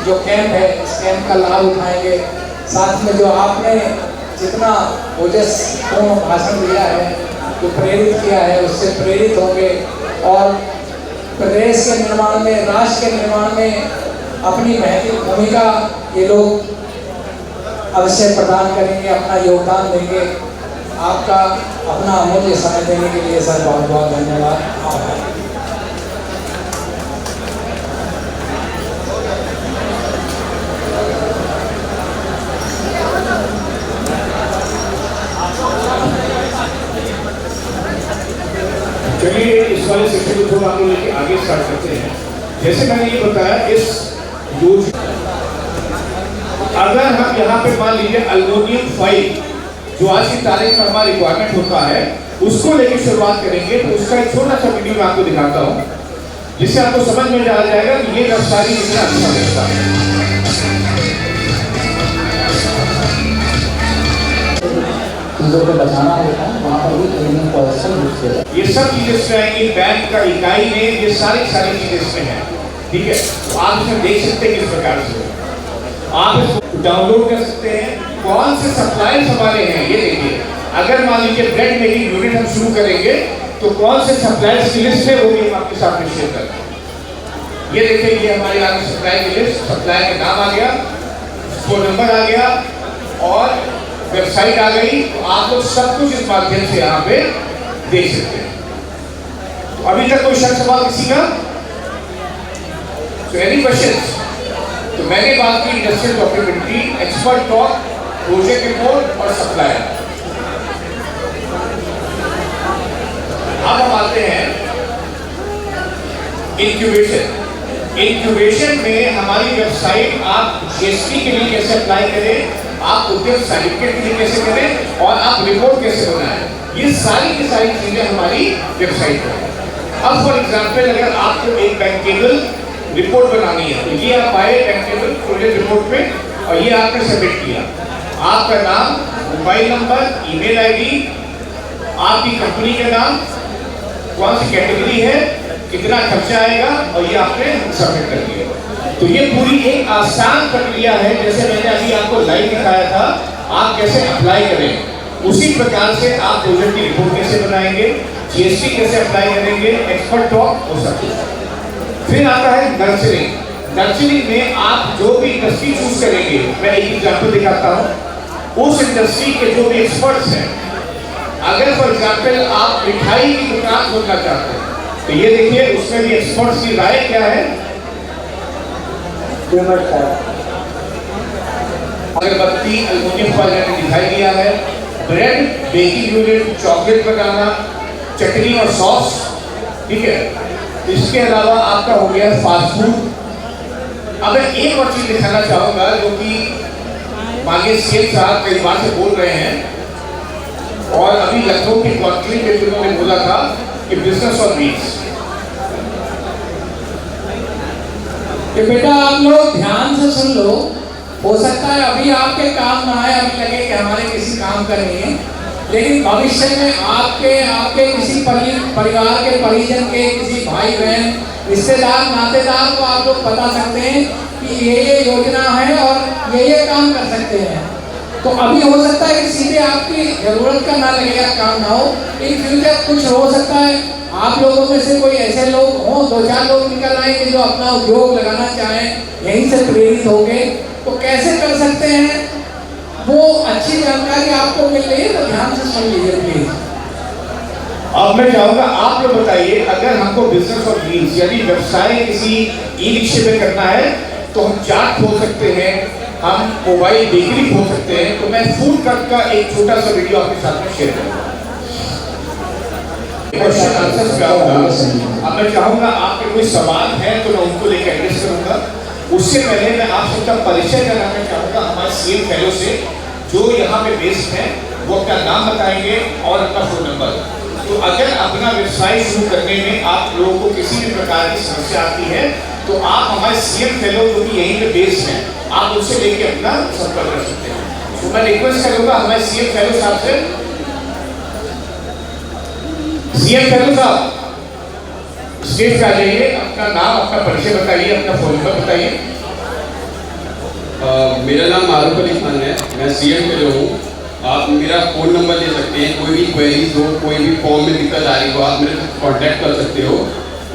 जो कैंप है इस कैंप का लाभ उठाएंगे। साथ में जो आपने जितना ओजस्पूर्ण भाषण दिया है, जो प्रेरित किया है, उससे प्रेरित होंगे और प्रदेश के निर्माण में, राष्ट्र के निर्माण में अपनी महत्वपूर्ण भूमिका ये लोग अवश्य प्रदान करेंगे, अपना योगदान देंगे। आपका अपना अमूल्य समय देने के लिए सर बहुत बहुत धन्यवाद। चलिए इस वाले सेक्शन को थोड़ा हम लोग आगे स्टार्ट करते हैं। जैसे मैंने ये बताया, इस योजना अगर हम यहाँ पे मान लीजिए एल्युमिनियम फाइल जो आज की तारीख में हमारा रिक्वायरमेंट होता है उसको लेके शुरुआत करेंगे, तो उसका एक छोटा सा वीडियो मैं आपको दिखाता हूँ जिससे आपको समझ में आ जाएगा कि ये रफ्तारी कितना अच्छा लगता है। चीज़ों को बचाना होता है, वहाँ पर भी ट्रेनिंग प्रोडक्शन ये सब चीजें इसमें आएंगी। बैंक का इकाई में ये सारी चीजें इसमें हैं, ठीक है। तो आप इसमें देख सकते हैं किस प्रकार से आप इसको डाउनलोड कर सकते हैं। कौन से सप्लायर्स हमारे हैं ये देखिए। अगर मान लीजिए ब्रेड मेकिंग यूनिट हम शुरू करेंगे तो कौन से सप्लायर्स की लिस्ट है वो भी हम आपके साथ शेयर करते हैं। ये देखिए, ये हमारे आगे सप्लायर की लिस्ट, सप्लायर का नाम आ गया, फोन नंबर आ गया और वेबसाइट आ गई। तो आप लोग सब कुछ इस माध्यम से यहाँ पे देख सकते हैं। तो अभी तक कोई शक सवाल किसी का? तो एनी क्वेश्चंस? तो मैंने बात की industrial documentary, expert talk, project report और सप्लायर। अब हम आते हैं इंक्यूबेशन। इंक्यूबेशन में हमारी वेबसाइट आप जीएसटी के लिए कैसे अप्लाई करें, आप उद्यम सर्टिफिकेट के लिए कैसे करें और आप रिपोर्ट कैसे बनाएं, ये सारी की सारी चीजें हमारी वेबसाइट पर है। अब फॉर एग्जांपल अगर आपको एक बैंकेबल रिपोर्ट बनानी है तो ये आप आए बैंकेबल प्रोजेक्ट रिपोर्ट पे और ये आपने सबमिट किया। आपका नाम, मोबाइल नंबर, ईमेल आईडी, आपकी कंपनी का नाम, कौन सी कैटेगरी है, कितना खर्चा आएगा और ये आपने सबमिट कर दिया। तो ये पूरी एक आसान प्रक्रिया है। जैसे मैंने अभी आपको लाइव दिखाया था आप कैसे अप्लाई करें, उसी प्रकार से आप प्रोजेक्ट की रिपोर्ट कैसे बनाएंगे, जीएसटी कैसे अप्लाई करेंगे, एक्सपर्ट टॉक हो सकते हैं। फिर आता है नर्सरिंग। नर्सरिंग में आप जो भी इंडस्ट्री चूज करेंगे, मैं एक एग्जांपल दिखाता हूँ, उस इंडस्ट्री के जो भी एक्सपर्ट्स हैं, अगर फॉर एग्जांपल आप मिठाई की दुकान खोलना चाहते हैं तो ये देखिए उसमें भी एक्सपर्ट्स की राय क्या है। अगरबत्ती, एल्युमिनियम फॉइल मैंने दिखाई दिया है, ब्रेड, बेकिंग यूनिट, चॉकलेट बनाना, चटनी और सॉस, ठीक है। इसके अलावा आपका हो गया फास्ट फूड। अब मैं एक और चीज दिखाना चाहूंगा जो कि माननीय सीएम साहब कई बार से बोल रहे हैं और अभी लखनऊ की कॉन्क्लेव में उन्होंने बोला था कि बिजनेस और नीड्स। कि बेटा आप लोग ध्यान से सुन लो, हो सकता है अभी आपके काम ना आए, अभी लगे कि हमारे किसी काम का नहीं है, लेकिन भविष्य में आपके किसी परिवार के परिजन के किसी भाई बहन रिश्तेदार नातेदार को आप लोग बता सकते हैं कि ये योजना है और ये काम कर सकते हैं। तो अभी हो सकता है कि सीधे आपकी जरूरत का ना लगेगा, काम ना हो, इन फ्यूचर कुछ हो सकता है आप लोगों में से कोई ऐसे लोग हों, 2-4 लोग निकल आएंगे जो अपना उद्योग लगाना चाहें, यहीं से प्रेरित होंगे। तो कैसे कर सकते हैं, वो अच्छी जानकारी आपको मिल रही है, तो ध्यान से सुन लीजिए प्लीज। अब मैं चाहूंगा आप लोग बताइए, अगर हमको बिजनेस और डील्स यानी व्यवसाय किसी ई रिक्शे में करना है तो हम चाट खोल सकते हैं, हम मोबाइल बेकरी खोल सकते हैं। तो मैं फूड ट्रक का एक छोटा सा वीडियो आपके साथ में शेयर करूंगा। क्वेश्चन आंसर क्या होगा। अब मैं चाहूंगा आपके कोई सवाल है तो मैं उनको लेकर एड्रेस करूंगा। उससे पहले मैं आप सबका परिचय कराना चाहूंगा हमारे सीएम फेलो से जो यहाँ पे बेस्ड हैं, वो अपना नाम बताएंगे और अपना फोन नंबर। तो अगर अपना व्यवसाय शुरू करने में आप लोगों को किसी भी प्रकार की समस्या आती है तो आप हमारे सीएम फेलो जो कि यहीं पे बेस्ड हैं, आप उनसे लेके अपना संपर्क कर सकते हैं। तो मैं रिक्वेस्ट करूंगा हमारे सीएम फेलो साहब से। सीएम फेलो साहब स्टेज पे आ जाइए, अपना नाम, अपना परिचय बताइए, अपना फोन नंबर बताइए। मेरा नाम आरुफ अली खान है, मैं सीएम फेलो हूँ। आप मेरा फ़ोन नंबर ले सकते हैं, कोई भी क्वेरीज हो, कोई भी फॉर्म में दिक्कत आ रही हो, आप मेरे से कॉन्टैक्ट कर सकते हो।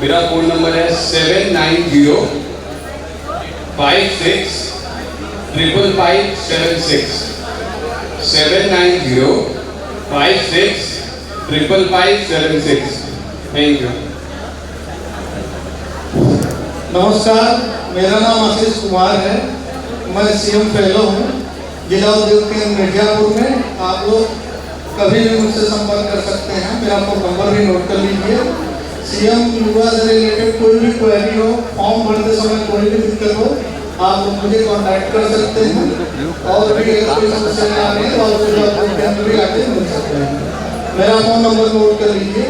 मेरा फ़ोन नंबर है 7905655576 7905655576। Thank you. नमस्कार, मेरा नाम आशीष कुमार है, मैं सीएम फेलो हूँ जिला उद्योग केंद्र मिर्जापुर में। आप लोग कभी भी मुझसे संपर्क कर सकते हैं, मेरा फोन नंबर भी नोट कर लीजिए। सीएम युवा से रिलेटेड कोई भी क्वेरी हो, फॉर्म भरते समय कोई भी दिक्कत हो, आप लोग मुझे कांटेक्ट कर सकते हैं। और भी अगर कोई समस्या आ रही है तो आप जिला उद्योग केंद्र भी आके मिल सकते हैं। मेरा फोन नंबर नोट कर लीजिए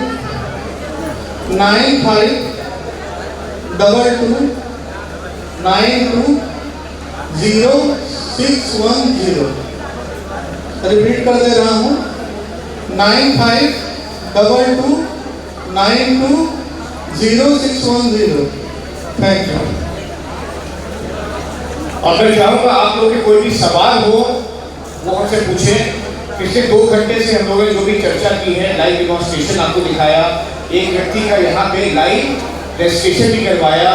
9522 92 0610। रिपीट कर दे रहा हूँ 9522 92 0610। Thank you. और मैं चाहूँगा आप लोगों के कोई भी सवाल हो वो हमसे पूछें। पिछले 2 घंटे से हम लोगों ने जो भी चर्चा की है, लाइव डेमोन्स्ट्रेशन आपको दिखाया, एक व्यक्ति का यहाँ पे लाइव रजिस्ट्रेशन भी करवाया।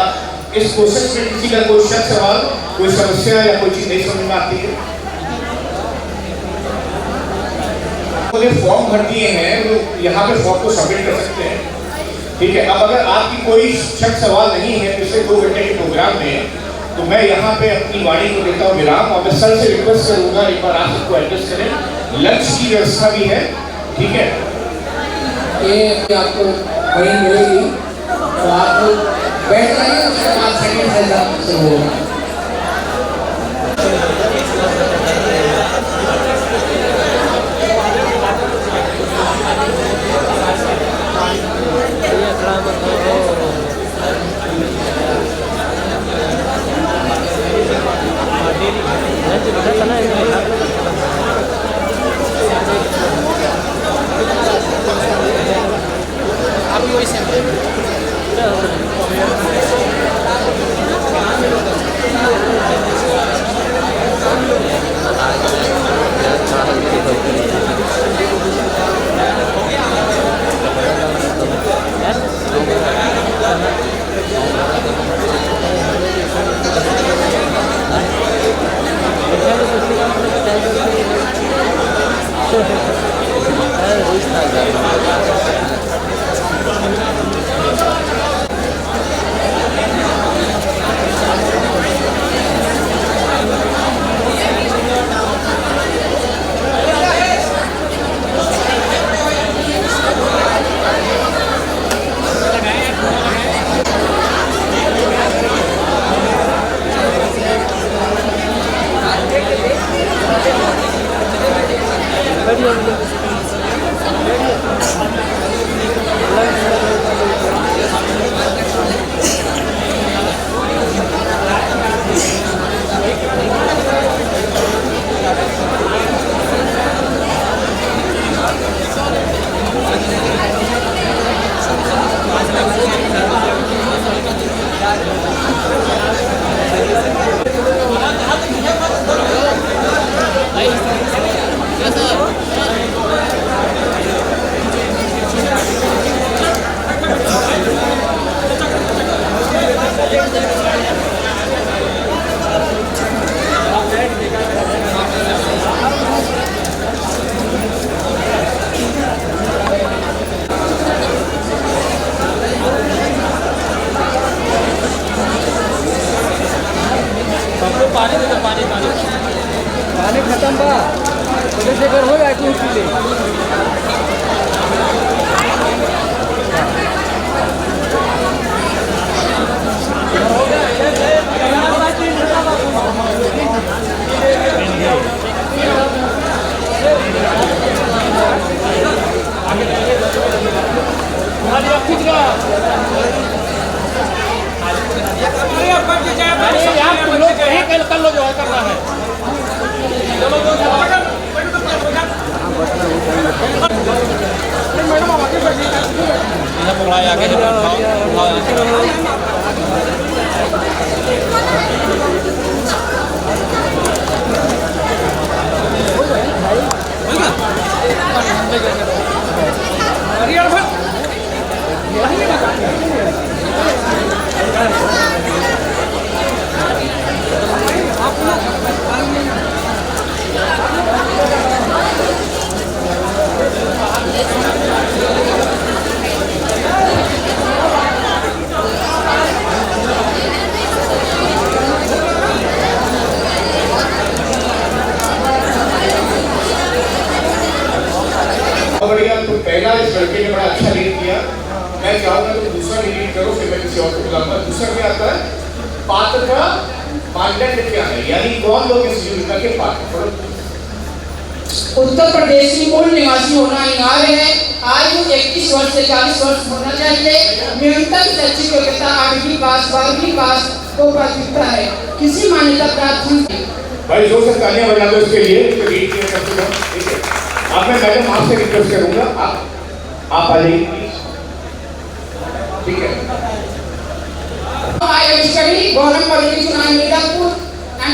इस प्रोसेस में किसी का कोई शक, सवाल, कोई समस्या या कोई चीज नहीं समझ में आती है? फॉर्म भर दिए हैं, वो यहाँ पे फॉर्म को सबमिट कर सकते हैं। ठीक है, अब अगर आपकी कोई शक सवाल नहीं है पिछले 2 घंटे के प्रोग्राम में, तो मैं यहाँ पे अपनी वाणी को देता हूँ विराम और मैं सर से रिक्वेस्ट करूंगा एक बार आप सबको एड्रेस करें। लंच की व्यवस्था भी है, ठीक है? ये आपको वही मिलेगी, तो आप बैठ जाइए, उसके बाद सेकंड सेशन शुरू होगा। पानी खत्म बा चंद्रशेखर हो जाए कुछ पी ले। कल लो जो है करना है। चलो मैडम आगे बढ़िया, तो पहला इस लड़के ने बड़ा अच्छा लीड किया। मैं चाहूंगा तुम दूसरा भी लीड करो, फिर मैं किसी और को बुलाऊंगा। दूसरा क्या आता है, पात्रता मानदंड क्या है, यानी कौन लोग इस योजना के पात्र? उत्तर प्रदेश की मूल निवासी होना अनिवार्य है। आयु 21 वर्ष से 40 वर्ष होना चाहिए। न्यूनतम शैक्षिक योग्यता 8वीं पास 12वीं पास को प्राथमिकता है। किसी मान्यता प्राप्त भाई जोर से तालियां बजा दो इसके लिए, तो लीड किया कर चुका। ठीक है, अब मैं मैडम आपसे रिक्वेस्ट करूंगा, आप आ जाइए प्लीज। ठीक है, गवर्नमेंट कॉलेज चुनाव मिर्जापुर एंड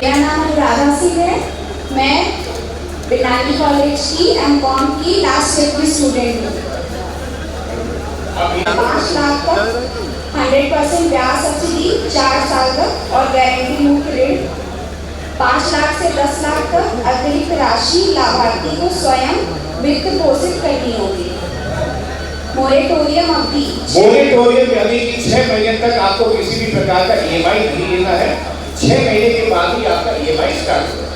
मेरा नाम अनुराधा सिंह है। मैं बिलानी कॉलेज की एमकॉम की लास्ट ईयर की स्टूडेंट हूँ। 5 लाख तक 100% ब्याज सब्सिडी 4 साल तक और गारंटी मुक्त ऋण। 5 लाख से 10 लाख तक अतिरिक्त राशि लाभार्थी को स्वयं वित्त पोषित करनी होगी। मोरेटोरियम अवधि मोरेटोरियम यानी कि 6 महीने तक आपको किसी भी प्रकार का EMI नहीं लेना है। 6 महीने के बाद ही आपका EMI स्टार्ट होगा।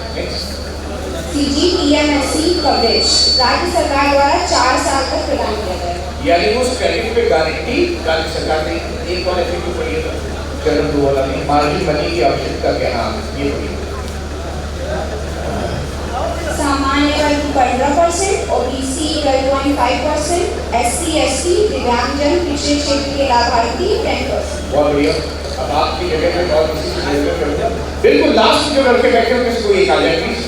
CGTMSE कवरेज राज्य सरकार द्वारा 4 साल तक प्रदान किया जाएगा। यानी उस क्रेडिट पे गारंटी राज्य सरकार ने एक वाला फिर पड़िएगा, चरण 2 वाला नहीं, मार्जिन मनी की आवश्यकता क्या? हाँ, ये पड़िएगा। सामान्य वर्ग 15%, OBC 12.5%, SC ST दिव्यांगजन पिछड़े क्षेत्र के लाभार्थी 10%। बहुत बढ़िया। अब आपकी जगह पे और किसी की जगह पे होगा। बिल्कुल लास्ट जो लड़के बैठे होंगे उसको एक आ जाए प्लीज।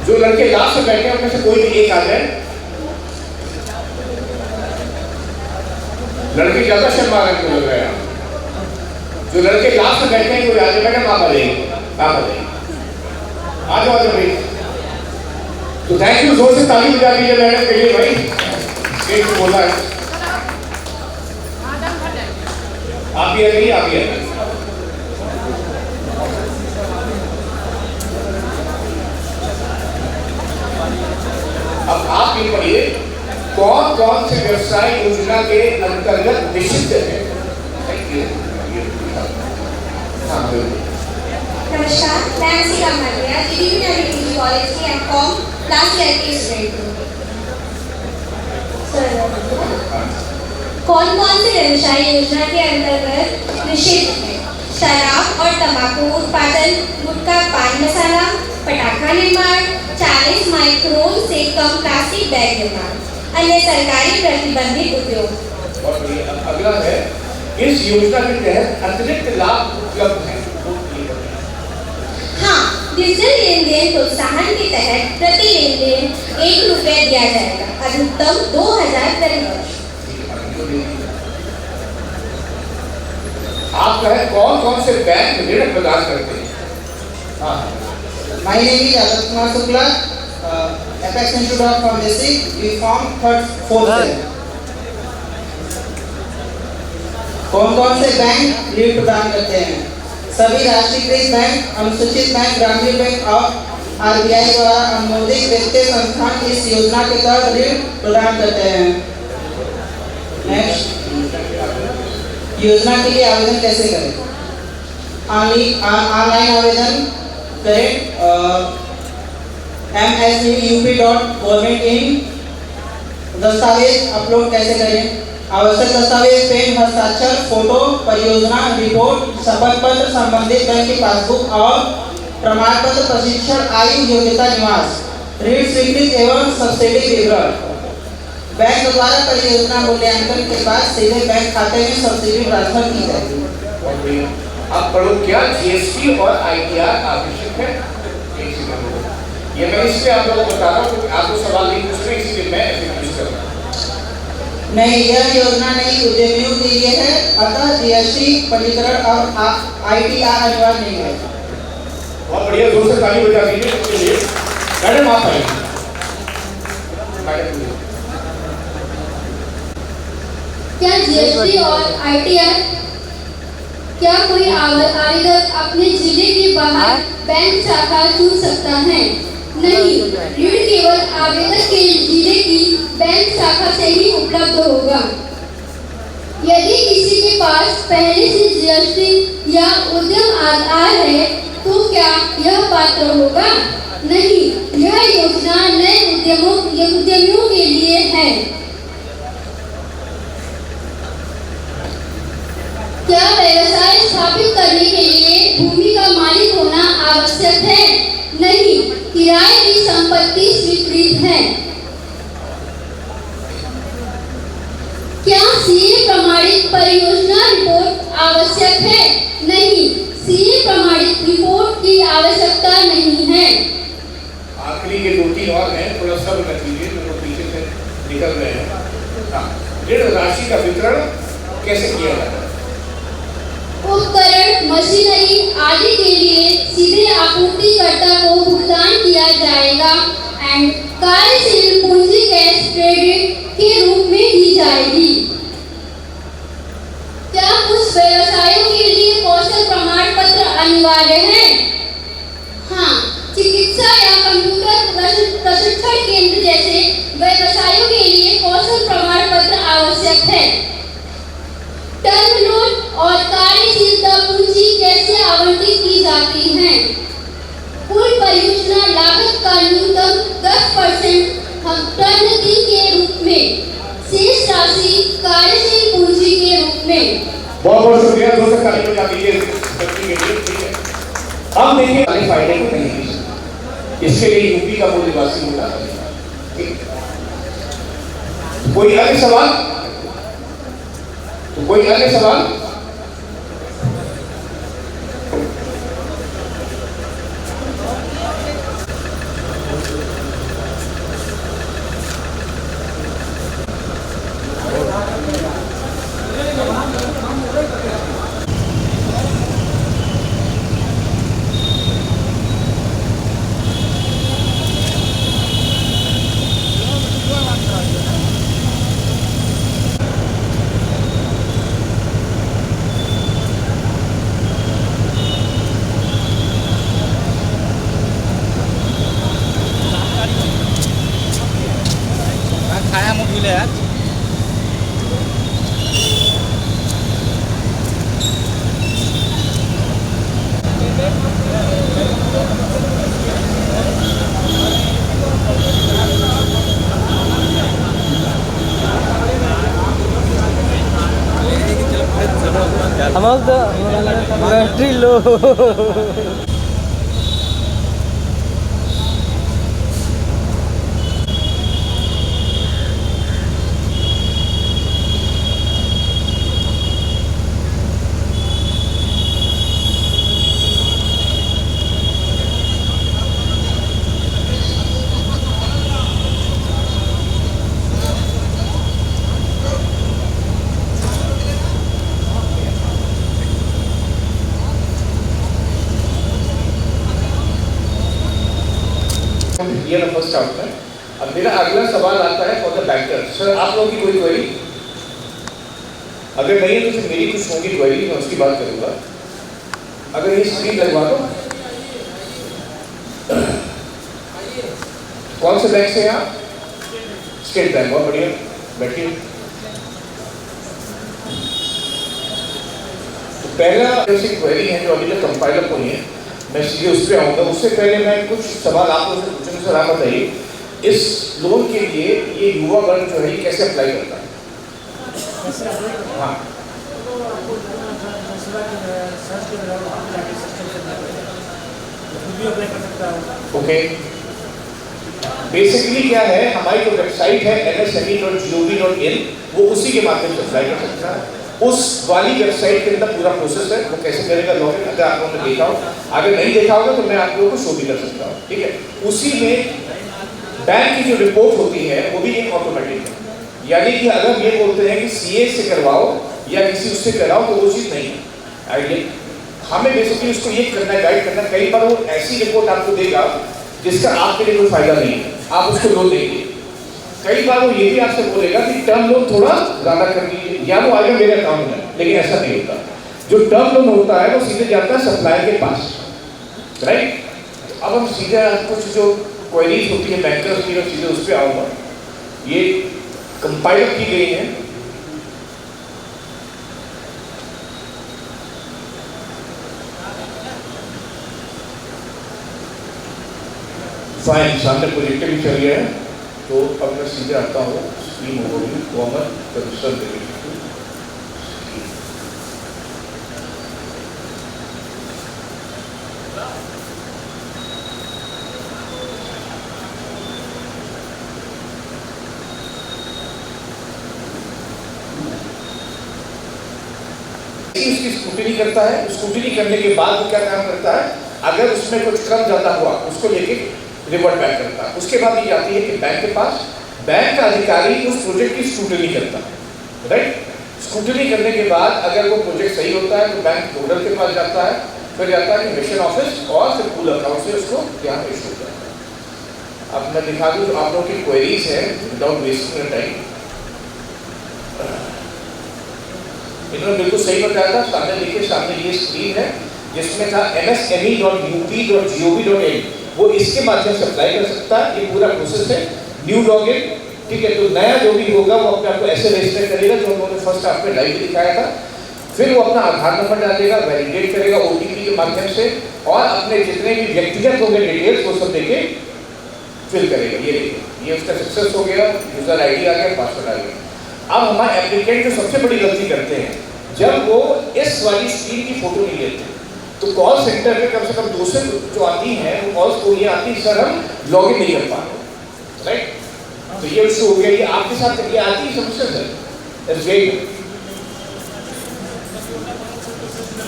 जो लड़के लास्ट में बैठे होंगे से कोई भी एक आ जाए। लड़के ज्यादा शर्मा रहे को लग रहा है। जो लड़के लास्ट में बैठे हैं कोई आ जाए। मैडम आप आ जाइए, आप आ जाइए, आ जाओ भाई। तो थैंक यू, जोर से ताली बजा दीजिए मैडम के लिए भाई। स्टेज पे बोला है। आप भी आइए, आप भी आइए। अब आप ये पढ़िए, कौन कौन से व्यवसाय योजना के अंतर्गत निषिद्ध है? नमस्कार, मैं अंशिका मलिया डिग्री कॉलेज की एमकॉम लास्ट ईयर की स्टूडेंट हूँ। कौन कौन से व्यवसाय योजना के अंतर्गत निषिद्ध है? शराब और तंबाकू उत्पादन, गुटखा पान मसाला, पटाखा निर्माण, 40 माइक्रोन से कम प्लास्टिक बैग निर्माण, अन्य सरकारी प्रतिबंधित उद्योग। और अगला है, इस योजना के तहत अतिरिक्त लाभ उपलब्ध है। हाँ, डिजिटल लेन देन प्रोत्साहन के तहत प्रति लेन देन 1 रुपया दिया जाएगा, अधिकतम 2000 प्रति वर्ष। आप कहें कौन कौन से बैंक ऋण प्रदान करते हैं? हाँ, My name is Adarsh Kumar Shukla, Apex Institute of Pharmacy, we form 4th year. कौन कौन से बैंक ऋण प्रदान करते हैं? सभी राष्ट्रीयकृत बैंक, अनुसूचित बैंक, ग्रामीण बैंक और RBI द्वारा अनुमोदित वित्तीय संस्थान इस योजना के तहत ऋण प्रदान करते हैं। नेक्स्ट, योजना के लिए आवेदन कैसे करें? ऑनलाइन आवेदन करें। msup.government.in। दस्तावेज अपलोड कैसे करें? आवश्यक दस्तावेज पेन, हस्ताक्षर, फोटो, परियोजना रिपोर्ट, शपथ पत्र, संबंधित बैंक की पासबुक और प्रमाण पत्र, प्रशिक्षण, आयु, योग्यता, निवास, ऋण स्वीकृत एवं सब्सिडी विवरण। बैंक द्वारा परियोजना मूल्यांकन के बाद सीधे बैंक खाते में सब्सिडी ट्रांसफर की जाएगी। अब पढ़ो, क्या GST और ITR आवश्यक है? ये मैं इसलिए आप लोगों को बता रहा हूँ, आपको सवाल नहीं पूछ रहे, इसलिए मैं यूज कर रहा हूँ। नहीं, यह योजना नई उद्यमियों के लिए है, अतः GST पंजीकरण और ITR अनिवार्य नहीं है। बहुत बढ़िया, जोर से ताली बजा दीजिए उसके लिए। मैडम आप आइए। क्या GST और ITR, क्या कोई आवेदक अपने जिले के बाहर बैंक शाखा चुन सकता है? नहीं, ऋण केवल आवेदक के जिले की बैंक शाखा से ही उपलब्ध होगा। यदि किसी के पास पहले से GST या उद्यम आधार है तो क्या यह पात्र होगा? नहीं, यह योजना नए उद्यमियों के लिए है। क्या व्यवसाय स्थापित करने के लिए भूमि का मालिक होना आवश्यक है? नहीं, किराए की संपत्ति स्वीकृत है। क्या CA प्रमाणित परियोजना रिपोर्ट आवश्यक है? नहीं, CA प्रमाणित रिपोर्ट की आवश्यकता नहीं है। आखिरी के 2-3 और हैं, थोड़ा सब कर लीजिए, जो पीछे से निकल रहे हैं। ऋण राशि का वितरण कैसे किया जाता है? उपकरण, मशीनरी आदि के लिए सीधे आपूर्तिकर्ता को भुगतान किया जाएगा एंड कार्यशील पूंजी कैश क्रेडिट के रूप में दी जाएगी। क्या कुछ व्यवसायों के लिए कौशल प्रमाण पत्र अनिवार्य है? हाँ, चिकित्सा या कंप्यूटर प्रशिक्षण केंद्र जैसे व्यवसायों के लिए कौशल प्रमाण पत्र आवश्यक है। टर्म लोन और कार्यशीलता पूंजी कैसे आवंटित की जाती है? कुल परियोजना लागत का न्यूनतम 10% टर्नकी के रूप में, शेष राशि कार्यशील पूंजी के रूप में। बहुत बहुत शुक्रिया दोस्तों, ताली बजा दीजिए। अब देखिए फायदे को नहीं, इसके लिए यूपी का मूल निवासी होना चाहिए। कोई अन्य सवाल? तो कोई अन्य सवाल? खाया मुँह धुले यार। हमारे तो बैटरी लो। ये फर्स्ट आउट है। अब मेरा अगला सवाल आता है फॉर द बैंकर। सर आप लोगों की कोई क्वेरी? अगर नहीं है तो फिर मेरी कुछ होगी क्वेरी, मैं उसकी बात करूंगा। अगर ये स्क्रीन लगवा दो। कौन से बैंक से हैं आप? State bank. बहुत बढ़िया, बैठिए। तो पहला क्वेरी है जो अभी तक कंपाइलर को नहीं है, मैं सीधे उस पर आऊँगा। उससे पहले मैं कुछ सवाल आप लोगों से पूछूंगा। सर आप बताइए, इस लोन के लिए ये युवा वर्ग जो है कैसे अप्लाई करता है? हाँ, ओके। बेसिकली क्या है, हमारी जो वेबसाइट है msme.gov.in, वो उसी के माध्यम से अप्लाई कर सकता है। उस वाली वेबसाइट के अंदर पूरा प्रोसेस है, वो कैसे करेगा लॉगिन, अगर आप लोगों ने देखा हो। अगर नहीं देखा होगा तो मैं आप लोगों को शो भी कर सकता हूँ, ठीक है। उसी में बैंक की जो रिपोर्ट होती है वो भी एक ऑटोमेटिक है, यानी कि अगर ये बोलते हैं कि सीए से करवाओ या किसी उससे कराओ तो वो चीज़ नहीं है। आइडिया हमें बेसिकली उसको ये करना है, गाइड करना। कई बार वो ऐसी रिपोर्ट आपको देगा जिसका आपके लिए कोई फायदा नहीं है, आप उसको लोन देंगे। कई बार वो ये भी आपसे बोलेगा कि टर्म लोन थोड़ा ज़्यादा कर लीजिए, या वो आएगा मेरे अकाउंट में, लेकिन ऐसा नहीं होता। जो टर्म लोन होता है वो सीधे जाता है सप्लायर के पास, राइट। अब हम सीधे कुछ जो क्वेरीज होती है बैंकर्स की, सीधे उस पर आऊँगा। ये कंपाइल की गई है। फाइन, सामने प्रोजेक्ट भी चल गया है। तो अब मैं सीधे आता हूँ scheme overview, common concern related. उसकी स्क्रूटिनी करता है। स्क्रूटिनी करने के बाद वो क्या काम करता है, अगर उसमें कुछ कम ज्यादा हुआ उसको लेके रिवर्ट बैक करता है। उसके बाद ये जाती है कि बैंक के पास, बैंक का अधिकारी उस प्रोजेक्ट की स्क्रूटिनी करता है, राइट। स्क्रूटनी करने के बाद अगर वो प्रोजेक्ट सही होता है तो बैंक नोडल के पास जाता है, फिर जाता है मिशन ऑफिस और फिर पूल अकाउंट से उसको यहाँ पे इशू करता है। अब मैं दिखा दूँ जो आप लोगों की क्वेरीज है विदाउट वेस्टिंग टाइम। इन्होंने बिल्कुल सही बताया था। सामने देखिए, सामने ये स्क्रीन है जिसमें था msme.up.gov.in, वो इसके माध्यम से अप्लाई कर सकता है। ये पूरा प्रोसेस है। न्यू लॉगिन, ठीक है, तो नया जो भी होगा वो अपने आप को ऐसे रजिस्टर करेगा जो उन्होंने फर्स्ट हाफ में लाइव दिखाया था। फिर वो अपना आधार नंबर डालेगा, वैलिडेट करेगा ओटीपी के माध्यम से और अपने जितने भी व्यक्तिगत होंगे डिटेल्स वो सब देके फिल करेगा। ये देखिए, ये उसका सक्सेस हो गया, यूजर आईडी आ गया, पासवर्ड आ गया। अब हमारे एप्लीकेंट जो सबसे बड़ी गलती करते हैं, जब वो इस वाली स्क्रीन की फोटो नहीं लेते तो कॉल सेंटर में कम से कम 2 से जो आती हैं वो कॉल्स को ये आती है सर हम लॉगिन नहीं कर पा रहे, राइट? तो ये इशू हो गया। ये आपके साथ ये आती है समस्या सर?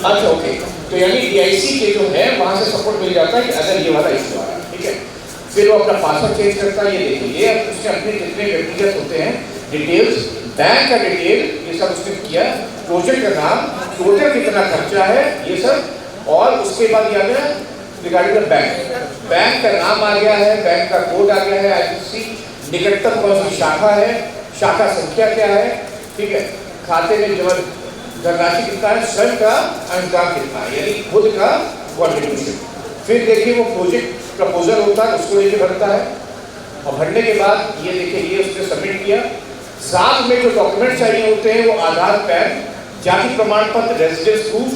अच्छा, ओके। तो यानी DIC के जो है वहां से सपोर्ट मिल जाता है कि अगर ये वाला इशू आ रहा है, ठीक है। फिर वो अपना पासवर्ड चेंज करता है। ये देखिए, ये उसके अपने जितने व्यक्तिगत होते हैं डिटेल्स, बैंक का डिटेल, ये सब उसने किया, प्रोजेक्ट का नाम, टोटल कितना खर्चा है ये सब, और उसके बाद ये आ गया रिगार्डिंग द बैंक का नाम आ गया है, बैंक का कोड आ गया है, IFSC, निकटतम कौन सी शाखा है, शाखा संख्या क्या है, ठीक है, खाते में जमा धनराशि कितना है, स्वयं का अनुदान कितना है, यानी खुद का कॉन्ट्रीब्यूशन। फिर देखिए वो प्रोजेक्ट प्रपोजल होता है, उसको लेके भरता है और भरने के बाद ये देखिए ये उसने सबमिट किया। साथ में जो डॉक्यूमेंट चाहिए होते हैं वो आधार, पैन, जाति प्रमाण पत्र, रेजिडेंस प्रूफ,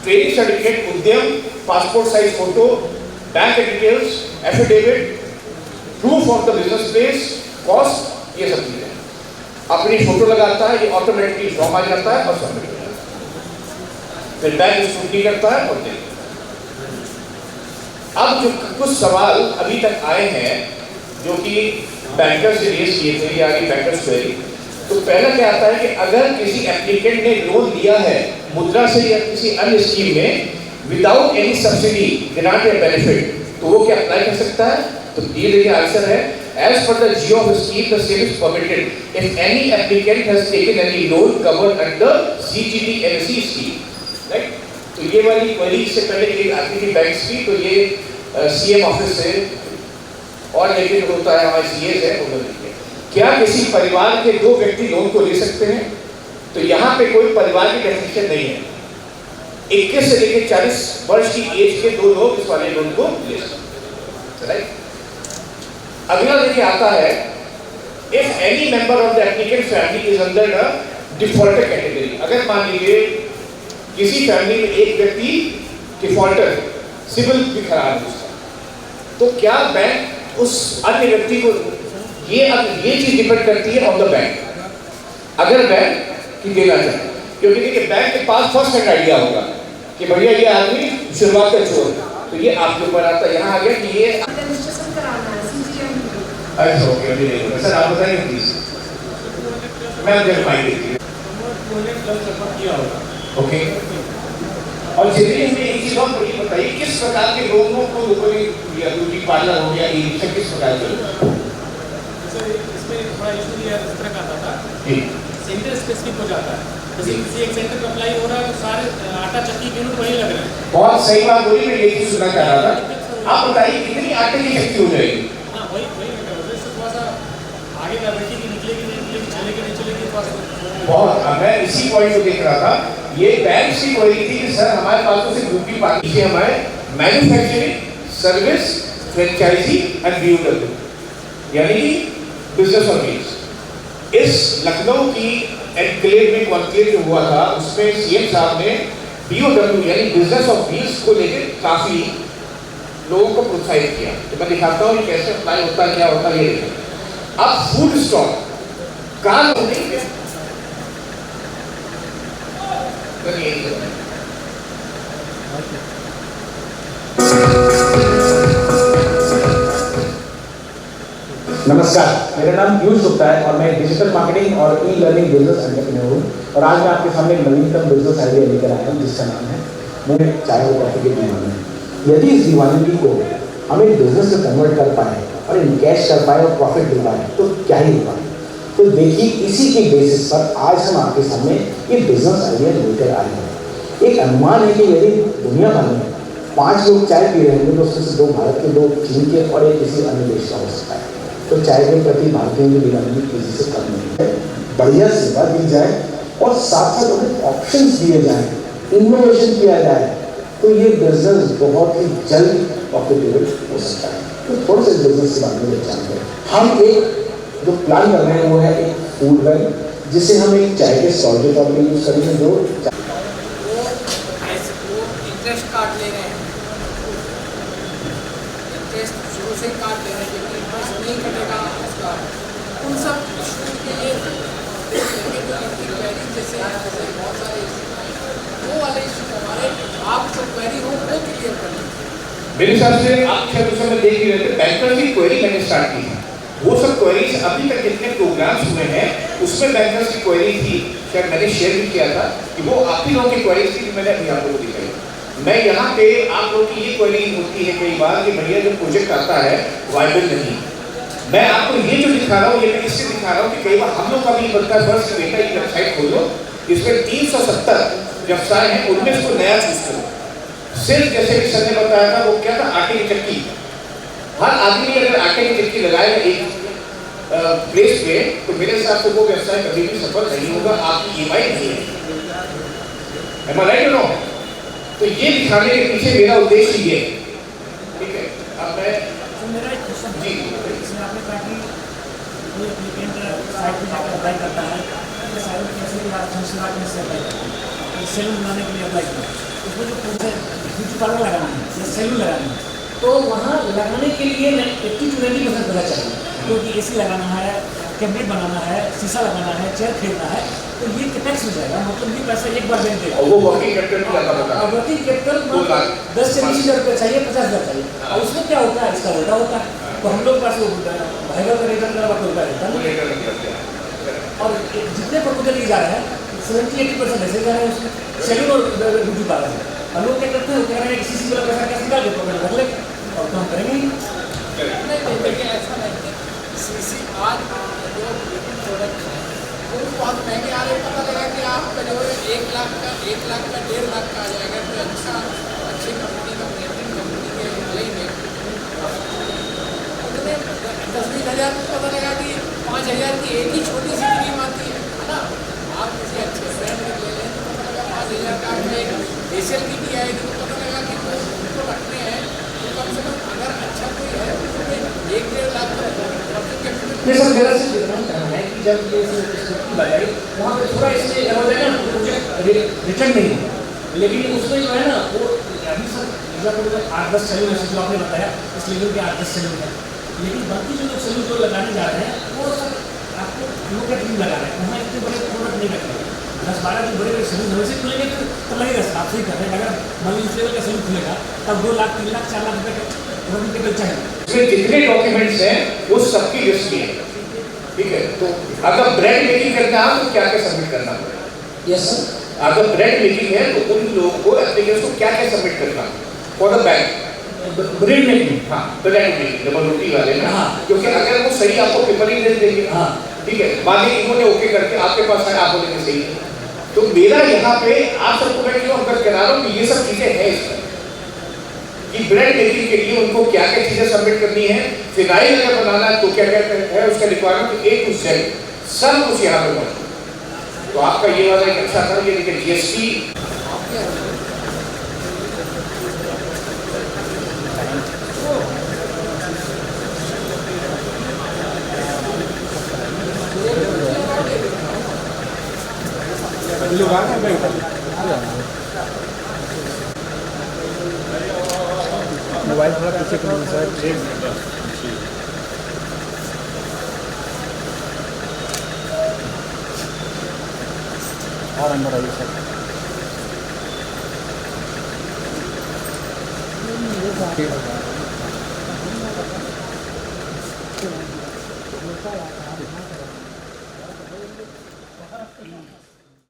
ट्रेनिंग सर्टिफिकेट, उद्यम, passport size photo, bank details, affidavit, proof of the business place, cost, ये सब चीजें। अपनी फोटो लगाता है, ये ऑटोमेटिकली फॉर्म आ जाता है और सबमिट हो जाता है। फिर बैंक स्क्रूटनी करता है और देखता है। अब जो कुछ सवाल अभी तक आए हैं जो कि बैंकर से रेज किए थे, यानी बैंकर्स क्वेरी, तो पहला क्या आता है कि अगर किसी एप्लीकेंट ने लोन लिया है मुद्रा से या किसी अन्य स्कीम में विदाउट एनी सब्सिडी, ग्रांट या बेनिफिट, तो वो क्या अप्लाई कर सकता है? तो ये देखिए आंसर है, as per the geo of the scheme, the same is permitted if any applicant has taken any loan covered under CGT NC scheme, right? तो ये वाली क्वेरी से पहले ये आती थी बैंक्स की, तो ये CM ऑफिस से और लेकिन होता है हमारे CAs है उन्होंने लिखे क्या किसी परिवार के 2 व्यक्ति लोन को ले सकते हैं? तो यहाँ पे कोई परिवार की डेफिनेशन नहीं है। 21 से लेकर 40 वर्ष की एज के 2 लोग इस वाले लोन को ले सकते हैं, राइट? अगला देखिए आता है, if any member of the applicant family is under a defaulter category. अगर मान लीजिए किसी फैमिली में एक व्यक्ति डिफॉल्टर, सिविल भी खराब है उसका, तो क्या बैंक उस अन्य व्यक्ति को, ये चीज डिपेंड करती है ऑन द बैंक। अगर बैंक की देना चाहे, क्योंकि देखिए बैंक के पास फर्स्ट हैंड आइडिया होगा कि भैया ये आदमी शुरुआत का चोर, तो ये आपके ऊपर आता है। यहाँ आ गया कि ये अच्छा, ओके, अभी नहीं होगा सर, आप बताइए प्लीज। मैं जब माइक देती हूँ, ओके। और चलिए हमें एक चीज और बड़ी बताइए, किस प्रकार के लोगों को लोगों ने ब्यूटी पार्लर हो गया, ये सब किस प्रकार के? सर इसमें थोड़ा इशू ये इस तरह का आता था, सेंटर स्पेसिफिक हो जाता है, जैसे किसी एक सेंटर पर अप्लाई हो रहा है तो सारे आटा चक्की के यूनिट वही लग रहे हैं। बहुत सही बात बोली, मैं ये चीज सुनना चाह रहा था। आप बताइए कितनी आटे की चक्की हो जाएगी? हाँ वही थोड़ा सा आगे का बैठेगी, निकलेगी नहीं निकलेगी, चलेगी नहीं चलेगी, बहुत। मैं इसी पॉइंट को देख रहा था। ये बैंक की क्वेरी थी कि सर हमारे पास तो सिर्फ ब्यूटी पार्लर है, हमारे manufacturing, service, franchise and BOW, यानी बिजनेस और मीन्स। इस लखनऊ की एनक्लेव में कॉन्क्लेव जो हुआ था उसमें CM साहब ने BOW यानी बिजनेस ऑफ मीन्स को लेकर काफी लोगों को प्रोत्साहित किया। तो मैं दिखाता हूँ कैसे अप्लाई होता है, क्या होता है, ये देखिए। अब फूड स्टॉल कार नमस्कार, मेरा नाम पीयूष गुप्ता है और मैं डिजिटल मार्केटिंग और ई-लर्निंग बिजनेस एंटरप्रेन्योर हूँ। और आज मैं आपके सामने एक नवीनतम बिजनेस आइडिया लेकर आया हूँ जिसका नाम है मुझे चाय और कॉफी की दीवानी। यदि इस दीवानगी को हम एक बिजनेस से कन्वर्ट कर पाए और इन कैश कर पाए और प्रॉफिट दे पाए तो क्या ही होगा। तो देखिए इसी के बेसिस पर आज हम आपके सामने ये बिजनेस आइडिया लेकर आए हैं। एक अनुमान है कि यदि दुनिया भर में 5 लोग चाय पी रहे होंगे तो उसमें से 2 भारत के, 2 चीन के और 1 किसी अन्य देश का हो सकता है। तो चाय के प्रति भारतीयों की डिमांड किसी से कम नहीं है। बढ़िया सेवा दी जाए और साथ साथ उन्हें ऑप्शंस दिए जाएं, इनोवेशन किया जाए, तो ये बिजनेस बहुत ही जल्द प्रॉफिटेबल हो सकता है। तो थोड़ा सा बिजनेस के बारे में जानते हैं। हम एक जो प्लान कर रहे हैं वो है एक फूड बैंक, जिसे हम एक चाय के स्टॉल के तौर पर यूज करेंगे। जो इंटरेस्ट काट ले रहे हैं, इंटरेस्ट शुरू से काट ले रहे हैं, लेकिन इंटरेस्ट नहीं कटेगा उसका, उन सब इशू के लिए जैसे बहुत सारे वो वाले इशू हमारे आप जो क्वेरी हो वो क्लियर करना। मेरे हिसाब से आप शायद उस समय देख ही रहे थे, बैंकर्स की क्वेरी मैंने स्टार्ट की है। वो सब क्वेरीज अभी तक जितने प्रोग्राम्स हुए हैं उसमें बैंकर्स की क्वेरी थी, शायद मैंने शेयर भी किया था कि वो आप ही लोगों की क्वेरीज थी, मैंने अभी आप लोगों को दिखाई। मैं यहाँ पे आप लोगों की ये क्वेरी होती है कई बार कि भैया जो प्रोजेक्ट आता है वाइबल नहीं। मैं आपको ये जो दिखा रहा हूँ ये मैं इससे दिखा रहा हूँ कि कई बार हम लोग का भी बनता है फर्स्ट बेटा ये वेबसाइट खोलो, इसमें 370 व्यवसाय हैं, उनमें इसको नया चूज करो। सिर्फ जैसे कि सर ने बताया था वो क्या था, आटे की चक्की। हर आदमी अगर आटे की चक्की लगाएगा एक प्लेस पे तो मेरे हिसाब से वो व्यवसाय कभी भी सफल नहीं होगा, आपकी EMI नहीं है। Am I right or no? तो ये दिखाने के पीछे मेरा उद्देश्य ये है, ठीक है। अब मैं मेरा एक क्वेश्चन जी इसमें आपने कहा कि कोई एप्लीकेंट साइट पे जाकर अप्लाई करता है, तो साइट में कैसे भी आप संस्था में से अप्लाई करते हैं, सैलून बनाने के लिए अप्लाई करते हैं, उसमें जो ब्यूटी पार्लर लगाना है या सैलून लगाना है, तो वहाँ लगाने के लिए 80 to 90% पैसा चाहिए, क्योंकि AC लगाना है, कैबिनेट बनाना है, शीशा लगाना है, चेयर खरीदना है, तो ये टैक्स हो जाएगा, मतलब ये पैसा एक बार देंगे। और वो वर्किंग कैपिटल की ज़्यादा बता, वर्किंग कैपिटल 10 से 20 हज़ार रुपये चाहिए, 50,000 चाहिए, और उसमें क्या होता है, इसका उल्टा होता है। तो हम लोग पास वो भाईवा का रेटर का उल्टा रहता है, और जितने प्रपोजल लिए जा रहे हैं 70-80% ऐसे जा रहे हैं उसमें, सैलून और ब्यूटी पार्लर में। और लोग क्या करते हैं, कह रहे हैं किसी वाला पैसा कैसे निकाल के प्रपोजल कर लेंगे और तो हम करेंगे ही नहीं। देखिए ऐसा नहीं, CC आज जो प्रोडक्ट है वो बहुत महंगे आ रहे हैं, पता लगा कि आपका जो 1 लाख का 1.5 लाख का आ जाएगा, तो अच्छा अच्छी कंपनी का ब्रांडिंग कंपनी के लेंगे उतने 10-20 हज़ार में पता लगा कि 5,000 की एक ही छोटी सी क्रीम आती है ना। आप किसी अच्छे ब्रांड के ले लें तो पता लगा 5,000 का आपने एक फेशियल की भी आएगी, तो पता लगा कि वो उनको रखने हैं तो कम से कम अगर अच्छा कोई है तो 1-1.5 लाख का ये सब मेरा से कहना है कि जब ये लगाई वहाँ पे थोड़ा इसमें हो जाएगा ना, प्रोजेक्ट रिटर्न नहीं है, लेकिन उसमें जो है ना वो अभी सर मिर्जापुर में 8-10 सैलून है जो आपने बताया, इस लेवल के 8-10 सैलून है, लेकिन बाकी जो लोग सैलून जो लगाने जा रहे हैं वो सब आपको लोग का टीम लगा रहे हैं, वहाँ इतने बड़े प्रोडक्ट नहीं रखेंगे। 10-12 जो बड़े बड़े सैलून वैसे खुलेंगे तो लगेगा आप सही कर रहे हैं। अगर मान लीजिए इस लेवल का सैलून खुलेगा तब 2 लाख 3 लाख 4 लाख रुपये का प्रोडक्ट के चाहिए। इसमें जितने डॉक्यूमेंट्स हैं वो सबकी लिस्ट में है, ठीक है। तो अगर ब्रांड मेकिंग करना है तो क्या क्या सबमिट करना पड़ेगा? यस सर, अगर ब्रांड मेकिंग है तो उन लोगों को एप्लीकेशन को क्या क्या सबमिट करना for the bank brand making. हाँ, ब्रांड मेकिंग डबल रोटी वाले ना, क्योंकि अगर वो सही आपको पेपर ही दे देंगे, हाँ ठीक है, बाद में इन्होंने ओके करके आपके पास आए, आप बोलेंगे सही है। तो मेरा यहाँ पे आप सबको मैं क्यों अवगत करा रहा हूँ कि ये सब चीजें हैं इसमें कि ब्रांड मेकिंग के लिए उनको क्या क्या चीजें सबमिट करनी है। फिनाइल अगर बनाना है तो क्या क्या है उसका रिक्वायरमेंट A to Z सब कुछ यहाँ पे मौजूद। तो आपका ये वाला एक अच्छा था, ये देखिए GST मोबाइल थोड़ा पीछे कर सर, और अंदर आइए सर।